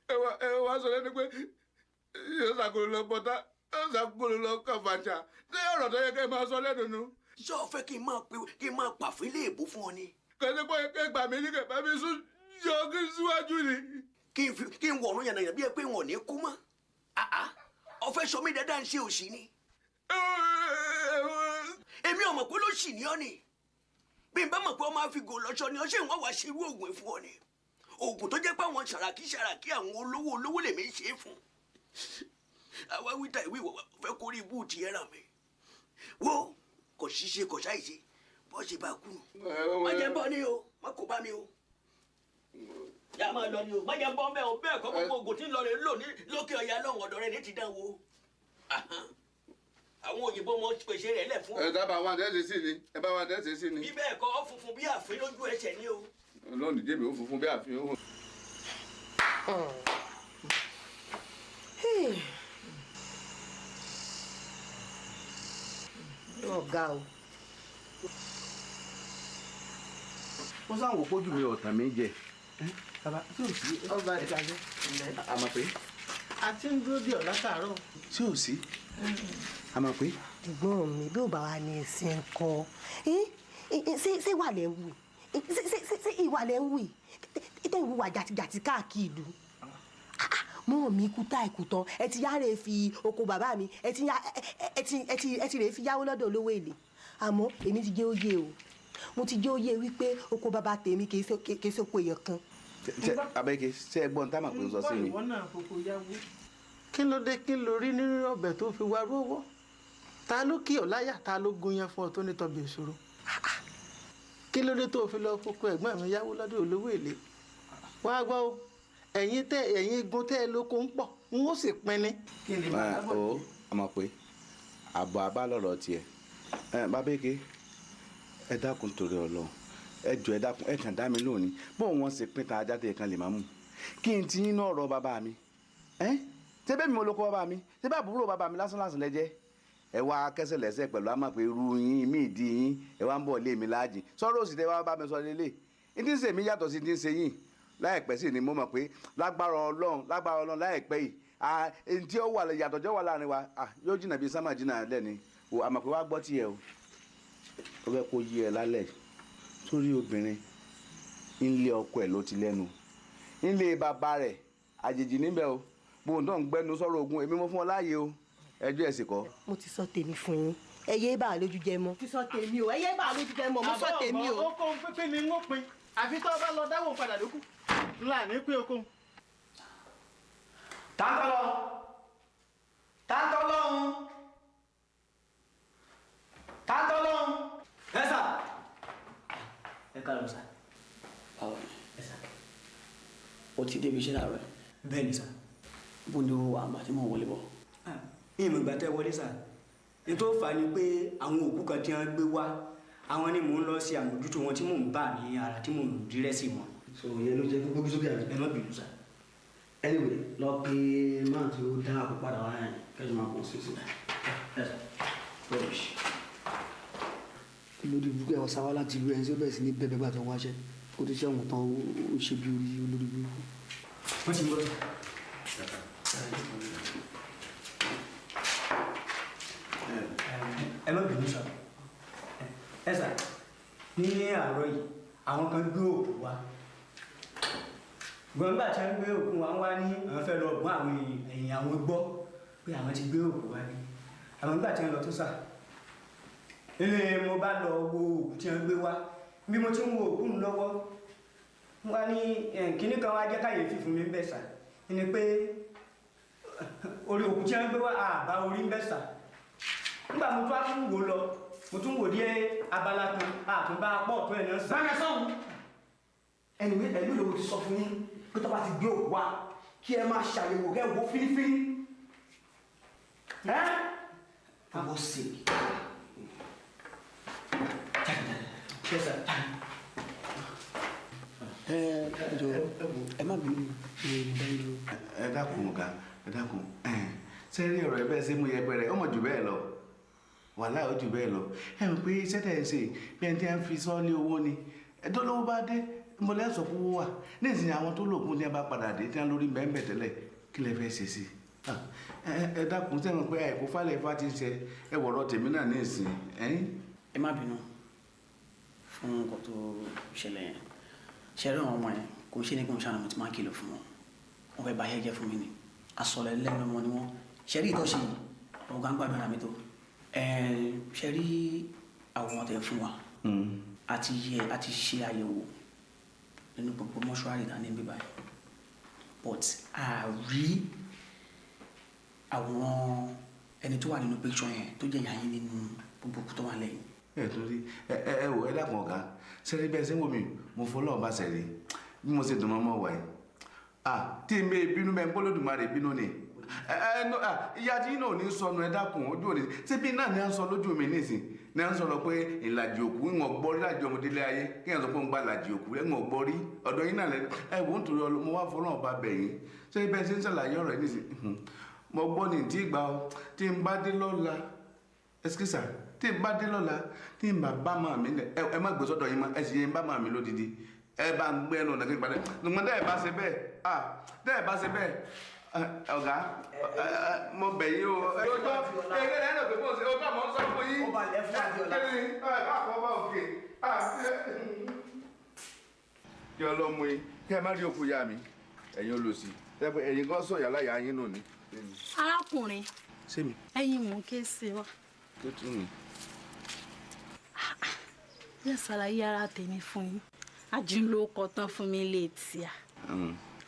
ẹ wá sọ lẹ́nu pé yóò ṣàkóso lọ pọ́tà yóò ṣàkóso lọ kàfàǹjà ṣé ọ̀rọ̀ tó yẹ kẹ́ ẹ máa sọ lẹ́nu nu. ṣé o fẹ́ kí n máa pàfin léèbó fún ọ ni. kẹ́sẹ́ pé kẹ́gbà mi ní kẹ́gbà mi sún yọ kí n síwájú ni. kí n wọ̀run yànnà bí ẹ pé wọn ò ní kú mọ́ ọ fẹ́ sọ mí dáadáa ń ṣe òṣì ni. èmi ò mọ̀ pé ló ṣì ní ọ́ ni bí n bá mọ̀ pé ọ máa fi gò lọ́ṣọ́ ni ọ ṣé ìwọ́n wá ṣe irú oògùn fún ọ ni oògùn tó jẹ́ pé àwọn ṣàràkí àwọn olówó lèmi ń ṣe é fún àwa wíta ìwé ìwọ fẹ́ kórè ibú ti ẹ̀rà mi wo kò ṣíṣe kò ṣàìṣe bọ́ ṣe bá kú má jẹ́ bọ́ ni o má kó bá mi o yà máa lọ ni o má jẹ́ bọ́ bẹ́ẹ̀ o bẹ́ẹ̀ kọ́ gbogbo oògùn tí ń lọ rẹ̀ lò ní lókè ọ̀yà lọ́wọ́ ọ̀dọ̀ rẹ̀ ní ti dán wo àwọn òyìnbó mọ pèsè rẹ̀ lẹ̀ fún. ẹ dábàá wa dẹ́sẹ̀ sí ni ẹ bá wa dẹ́sẹ̀ sí ni. bí bẹ́ẹ̀ kọ́ ọ funfun bí àfin lójú ẹsẹ̀ ni o. ọlọ́run jẹ́mi ó funfun bí àfin ó. ọ̀gá o. wọ́n sáwọn òpó jù mí ọ̀tàn mi jẹ. bàbá tí ò sí. ọba ìdájọ́. àmọ̀ pé. a ti ń dúró dè ọ́ látàárọ̀. tí ò sí. àmọ̀ pé. ẹ̀gbọ́n mi bí ò bá wa ní ẹ̀sìn ńkọ́ ṣé ìwà lẹ̀ ń wù ṣé ìwà lẹ̀ ń wù tẹ́ ìwúwà jàtìjàtì káàkiri ìlú mọ́ mi kú tá ìkú tán ẹ ti yára fi oko bàbá mi ẹ ti rè fi yáwó lọ́dọ̀ olówó èlé àmọ́ èmi ti jẹ́ òye o mo ti jẹ́ òye wípé oko bàbá tèmi kì í ṣe oko èèyàn kan. abẹ́kẹ́ ṣé ẹ gbọ́n tá màá pè é sọ sí mi. kí ló dé kí ló rí nínú ọbẹ̀ tó fi wá rówó ta ló kí ọ láyà ta ló gúnyán fún ọ tó ní tọbi ìṣòro kí ló dé tó fi lọ foko ẹ̀gbọ́n mi yáwó lọ́dọ̀ olówó èlé wá gbọ́ o ẹ̀yin igun tẹ́ ẹ lóko ń pọ̀ n ó sì pin ni. ó àmọ̀ pé àbọ̀ àbá lọ̀rọ̀ tiẹ̀ bábẹ́kẹ́ ẹ dákun torí Ọlọ́run ẹ jọ ẹ dákun ẹ kàn dá mi lónìí bó wọn sì pín ta ajá tẹ kan lè má mú kí n ti yín náà rọ bàbá mi ṣé bẹ́ẹ̀ mi mo lóko bàbá mi ṣé bá àbúrò bàbá mi lásán lásán lẹ́jẹ́ ẹ wá kẹsẹ̀ lẹ́sẹ̀ pẹ̀lú àmọ́ pé irú yín mí ìdí yín ẹ wá ń bọ̀ lé mi láàjì sọ́rọ́ òsì tẹ wá bá mi sọ lélẹ̀ ìdí ń ṣe mí yàtọ̀ sí ti ń ṣe yín láìpẹ́ sí ni mo mọ̀ pé lágbára Ọlọ́run láìpẹ́ yìí tí ó wà yàtọ̀ jọ́ wà láàrin wa yóò jìnnà bíi sámà jìnnà lẹ́ni o àmọ́ pé wá gbọ́ tiẹ̀ o ó fẹ́ kó yí ẹ lálẹ́ sórí obìnrin ńlé ọkọ ẹ̀ ló ti lẹ́nu ńlé bàbá rẹ̀ àjèjì níbẹ̀ o bóun tó ń gbẹ́nu sọ̀rọ̀ ogun èmi mo fún ọ láàyè o ẹjọ́ ẹ̀ sì kọ́. mo ti sọ tèmi fún yín ẹyẹ bá a lójú jẹ mọ́. ti sọ tèmi o ẹyẹ bá a lójú jẹ mọ́ mo sọ tèmi o. oko pínpín ni n ó pin àfi tó o bá lọ dáwọ́ padà lókù ńlá ní pín oko. tántọ́lọ́hún. ẹ sà. ẹ káàárọ̀ sà. báwo ni ẹ sà. o ti débi iṣẹ́ láàárọ̀ ẹ̀. bẹ́ẹ̀ ni sà. bó ni o àgbà tí mò ń wọlé bọ̀. ìmọ̀ ìgbà tẹ́ wọlé sà nítorí fà á ni pé àwọn òkú kan tí wọ́n gbé wá àwọn ni mò ń lọ sí àmójútó wọn tí mò ń bà ní ara tí mò ń dírẹ́ sí wọn. so ìyẹn ló jẹ́ kó gbójú sókè àbí. ẹ má bínú sà. anyway lọ pé máà tí ó dá àpò padà wá yẹn kẹjọ máa kó sí sílẹ̀. ẹ sà rubbish. olórí burúkú ẹ̀ ọ̀sán wa láti ìlú ẹ̀ ṣé ó bẹ̀rẹ̀ sí ní bẹ́ẹ̀ bá tó wáṣẹ́ kó tó ṣe àwọn tán ó ṣe bí orí olórí burúkú. wọ́n ti ń bọ́ ẹ má bínú sà. ẹ sà ní àárọ̀ yìí àwọn kan gbé òkú wá gbọ̀ngbà tí wọ́n gbé òkú wa wá ní àwọn fẹ́ lọ bọ́n àwọn èèyàn àwọn gbọ́ pé àwọn ti gbé òkú wá ní àwọn gbà tí wọ́n lọ tó sà ilé mo bá lọ wo òkú tí wọ́n gbé wá bí mo ti ń wo òkú mi lọ́wọ́ wá ní kíní kan wá jẹ́ káyéfì fún mi ń bẹ̀ sà ni pé orí òkú tí wọ́n gbé wá àbá orí ń bẹ̀ sà nígbà mo tún á tún wò lọ mo tún wò dé abala kan àtúnbá pọ̀ tó ẹ̀ náà sà. báyọ̀ sọ̀hún ẹ̀mí ló ti sọ fún yín pé tó bá ti gbé òkú wá kí ẹ máa ṣàyẹ̀wò kẹ́ wo fínífíní. for God's sake. ẹ má bínú ẹ dákun ọ̀gá ẹ dákun sẹ́rí ọ̀rọ̀ ẹ bẹ́ẹ̀ ṣe mú yẹpẹrẹ ọmọ jù bẹ́ẹ̀ lọ wàhálà ó jù bẹ́ẹ̀ lọ ẹ mọ̀ pé sẹ́tẹ̀ ẹ̀ ṣe bí ẹni tí wọ́n fi sọ́ọ́lé owó ni ẹ̀dọ́ lówó bá dé mo lẹ́sọ̀ fún owó wà nísìnyí àwọn tó lòkun tí wọ́n bá padà dé tí wọ́n lórí bẹ́ẹ̀ tẹ́lẹ̀ kí lẹ fẹ́ ṣe sí ẹ dákun sẹ́wọ̀n pé àìkú falẹ̀ ifá ti ń ṣe ẹ wọ̀rọ̀ tèmi náà ní ìsìn ẹ má bínú fún nǹkan tó ṣẹlẹ̀ yẹn ṣẹlẹ̀ àwọn ọmọ yẹn kò ṣe ní kí n ṣàánú mo ti máa kìlọ̀ fún wọn wọn fẹ́ bá yẹ fún mi ni asọ̀lẹ̀ lẹ́nu ọmọ ni wọn ṣẹ́rí ìtọ́sí ọ̀gá ń gbàdúrà mi tó ṣẹ́rí àwòrán tẹ fún wa àti ṣe àyẹ̀wò nínú gbogbo mọ́ṣúárì náà níbí báyìí but a rí àwòrán ẹni tó wà nínú picture yẹn tó jẹ́ ìyá yín nínú gbogbo òkú tó wà lẹ́yìn. Torí ẹ wò ẹ dákun ọ̀gá sẹ́rí bẹ́ẹ̀ sẹ́wọ́n mi mo fọlọ́ ọba sẹ́rí bí mo ṣe dùn mọ́ wà yìí tí n bẹ bínú bẹ́ẹ̀ ń bọ́lódùmarè bínú ni ìyá tí náà ní sọnù ẹ dákun ojú òní síbí náà ní à ń sọ lójú mi nísìn ní à ń sọ̀rọ̀ pé ìlàjì òkú ìwọ̀n gbọ́ rí láti ọmọdélé ayé kí ẹ̀ sọ pé ń gba ìlàjì òkú ìwọ̀n gbọ́ rí ọ̀dọ̀ yín náà ẹ wò ń torí mo wá fọlọ́ ọba bẹ̀ yín ṣé bẹ́ẹ̀ ṣe ń ṣàlàyé ọ̀rọ̀ yìí nísìn mo gbọ́ ní tí gbà ọ tí n bá dé lọ́la ẹsikísà tí n bá dé lọ́la tí n bá bá màá mi lẹ̀ ẹ má gbé sọ́dọ̀ yín mọ́ ẹ sì yẹn bá màá mi lódìdí ẹ bá ń gbé ẹnu ọ̀nà kí n padà ṣùgbọ́n dẹ́ ẹ bá ṣe bẹ́ẹ̀ ọ̀gá mo bẹ̀ yín o ọjọ́ ẹgbẹ́ lẹ́nu pé bó ṣe ọjọ́ mọ̀ ń sọ fún yín kí àkọ́bá òkè kí ọlọ́mú yín kí ẹ má rí òkú ya mi ẹ̀yin olùsí ẹ̀yin kan sọ yàrá ìyá yín nù ni. arákùnrin ẹ̀yin mò ń ké sí wa. tó tún mi. yẹ ṣàlàyé ara tèmi fún yín ajínlò kọ tán fún mi létí à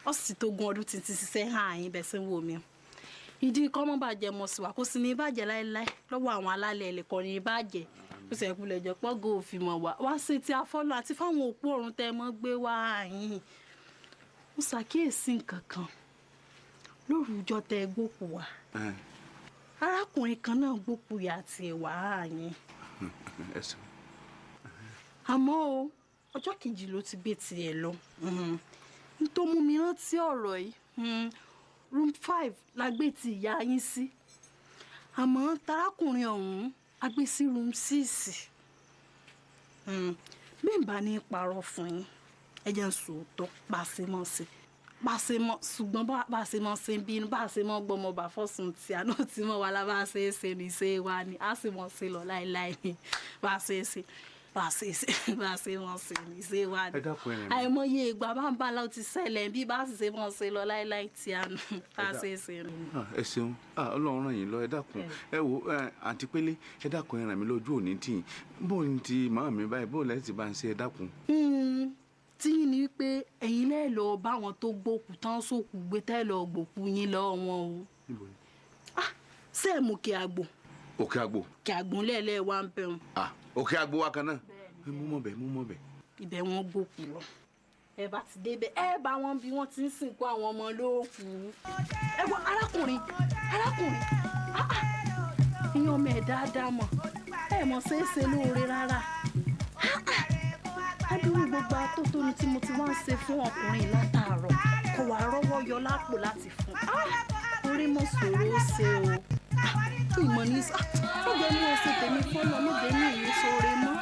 ó sì tó gún ọdún títí ṣiṣẹ́ hàn yín bẹ́ẹ̀ sí wò mí ìdí kọ́ mọ́ bàjẹ́ mọ̀ sí wa kó sì ní bàjẹ́ láéláé lọ́wọ́ àwọn alálẹ̀ ẹ̀lẹ́kọ̀ ní bàjẹ́ ó sì ẹ̀kú lẹ́jọ́ pọ́gò òfin mọ̀ wá sí ti afọ́lọ́ àti fáwọn òpó ọ̀run tẹ́ mọ́ gbé wá yín mo ṣàkíyèsí nǹkan kan lóru ọjọ́ tẹ́ gbókù wá arákùnrin kan náà gbókù yà àti ẹ̀wà yín àmọ́ o ọjọ́ kejì ló ti gbé tiẹ̀ lọ tó mú mi rántí ọ̀rọ̀ yìí room 5 la gbé ti ìyá yín sí àmọ́ tarákùnrin ọ̀hún a gbé sí room 6 bí n bá ní parọ́ fún yín ẹ jẹ́ n sòótọ́ pàṣẹmọ́ ṣùgbọ́n bá a ṣe mọ́ ṣe ń bínú bá a ṣe mọ́ gbọ́mọ bá fọ́sùn tí a náà ti mọ́ wa la bá a ṣe é ṣe ní ṣe wa ni a sì mọ́ ṣe lọ láéláé ni bá a ṣe é ṣe bá a ṣe wọn ṣe ní ṣe wá ní àìmọye ìgbà bá ń bá lọ ti ṣẹlẹ̀ bí bá a sì ṣe wọn ṣe lọ láéláé tí a nù bá a ṣe é ṣe nù. ẹ ṣeun Ọlọ́run ràn yín lọ ẹ dákun ẹ wo àǹtí Pélé ẹ dákun ẹ ràn mí lójú òní tì yín bó ní ti màá mi báyìí bó lẹ́yìn tí bá ń ṣe ẹ dákun. tí yín ni wípé ẹ̀yin lẹ́ẹ̀ lọ bá wọn tó gbókù tán sókù gbé tẹ́ lọ gbòkú yín lọ wọn o. ṣé ẹ̀ mú kí àgbò. òkè àgbò. kí àgbò lẹ́ẹ̀lẹ́ wa ń bẹ̀ wọn. òkè àgbò wa kan náà mú mọ́ bẹ̀. ibẹ̀ wọn gbòkú lọ ẹ bá ti débẹ̀ ẹ bá wọn bí wọ́n ti ń sìnkú àwọn ọmọ lóòkù. ẹ wọ arákùnrin ìyẹn ọmọ ẹ̀ dáadáa mọ̀ ẹ mọ̀ ṣeéṣe lóore rárá. adúrú gbogbo atótónu tí mo ti wá ń ṣe fún ọkùnrin látàárọ̀ kò wá rọ́wọ́ yọ lápò láti fún orí mọ̀ sòrò ó ṣe o ìmọ̀ ní ó jẹ́ ní oṣù tèmi fọ́nà níbi ní ìlú sóore mọ́.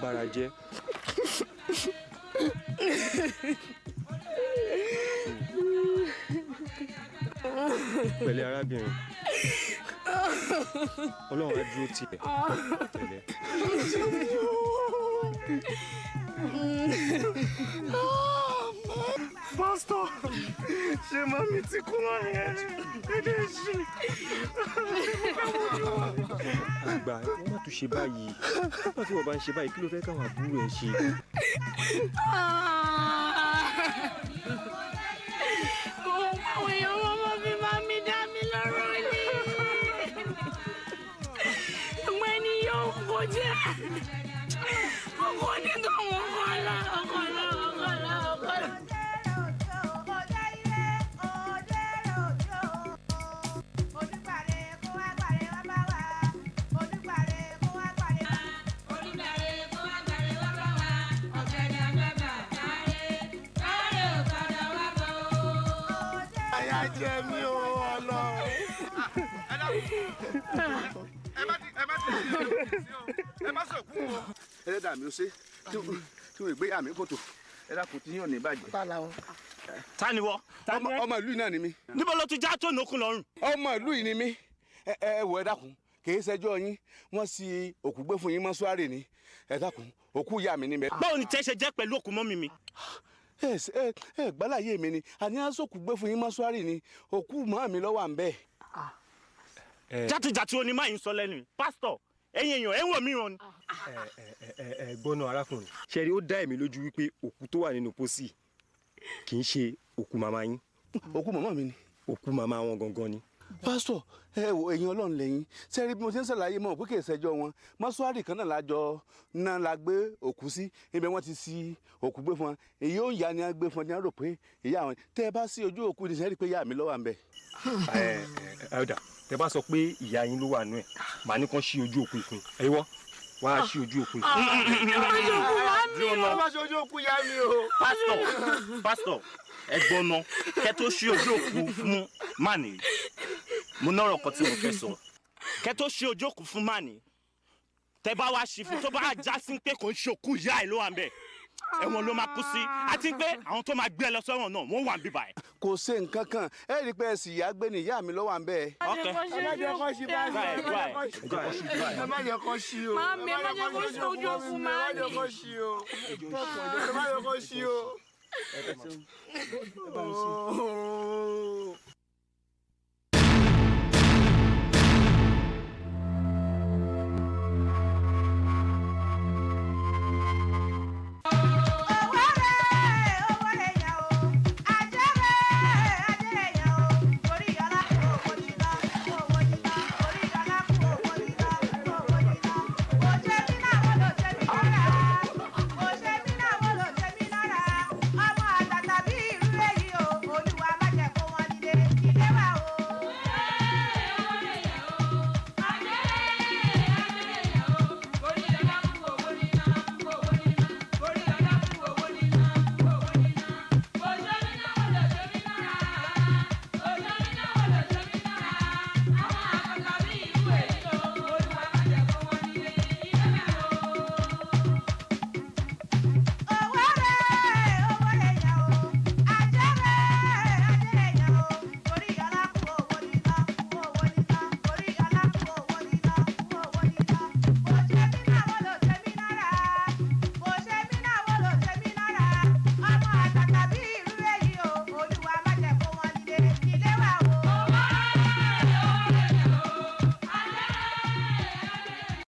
bara jẹ́. Pẹ̀lẹ́ arábìnrin, Ọlọ́run á dúró tì ẹ́. Pẹ̀lẹ́. Pastor, ṣé mami ti kú lọ́yẹ̀? Dédé ṣe. Àgbà wọ́n má tún ṣe báyìí. Nígbà tí wọ́n bá ń ṣe báyìí, kí ló fẹ́ káwọn àbúrò ẹ̀ ṣe? Àwọn èèyàn wọn mọ bí mami dá mi lọ́rọ̀ ni. Mo ẹni yóò kó jẹ́. Ọkọ onítọ̀hún ọkọ ọlá. jẹ mí o ọlọ. ẹ má sọ kú o. ẹlẹ́dàá mi ó ṣe tí wọ́n ìgbéyà mi kòtò ẹ dákun tí yóò ní ìbàjẹ́. ta ni wọ. ọmọ ìlú yìí náà ni mí. níbo ló ti já tó nókun lọ́rùn. ọmọ ìlú yìí ni mí. ẹ wò ẹ dákun kìí ṣẹjọ́ yín wọ́n sì òkú gbé fún yín mọ́ṣúárì ni ẹ dákun òkú ìyá mi níbẹ̀. báwo ni tẹ́ ṣe jẹ́ pẹ̀lú òkú mọ́mì mi. ẹ gbálàyé mi ni àní àsòkù gbé fún yín mọ́ṣúárì ni òkú mọ́ mi lọ́wọ́ à ń bẹ̀. játijàti onímọ̀ yìí ń sọ lẹ́nu pásítọ̀ ẹ̀yin èèyàn ẹ̀ ń wò mí ràn ni. gbọ́nà arákùnrin ṣẹ́rí ó dá èmi lójú wípé òkú tó wà nínú pósí kì í ṣe òkú màmá yín. òkú màmá mi ni. òkú màmá wọn gangan ni. pásítọ̀ ẹ wo ẹ̀yin ọlọ́run lẹ́yìn sẹ́rí bí mo ṣe ń ṣàlàyé mọ́ òkú kì í ṣẹjọ́ wọn mọ́ṣúárì kan náà lájọ náà la gbé òkú sí ibẹ̀ wọ́n ti sí òkú gbé fún wọn èyí ó yá ni a gbé fún wọn ni a rò pé ìyá wọn tẹ́ ẹ bá sí ojú òkú ni sẹ́rí pé ìyá mi ló wà ń bẹ̀. ọ̀dà tẹ́ bá sọ pé ìyá yín ló wà nù ẹ̀ màá ní kàn ṣí ojú òkú ìfún ẹ wọ́ wọ́n á ṣí ojú òkú ìfún. má ṣe ojú òkú yá mi o. pásítọ̀ ẹ gbọ́nà kẹ́ tó ṣí ojú òkú fún màní mo nọ̀rọ̀ kan tí mo fẹ́ sọ kẹ́ tó ṣí ojú òkú fún màní tẹ́ bá wá ṣí fún tó bá já sí pé kò ń ṣòkú ìyá ẹ̀ ló wà ń bẹ̀ ẹ̀wọ̀n ló máa kú sí àti pé àwọn tó máa gbé ẹ lọ sọ́wọ́n náà wọ́n wà ń bíbà ẹ̀. kò ṣe nǹkan kan ẹ rí i pé ẹsì ìyá gbé ni ìyá mi ló wà ń bẹ̀. ẹ má jẹ́ kó ṣí báyìí ẹ má jẹ́ kó ṣí o Mami, ẹ má jẹ́ kó ṣí ojú òkú mami. ẹ má jẹ́ kó ṣí o ẹ má jẹ́ kó ṣí o.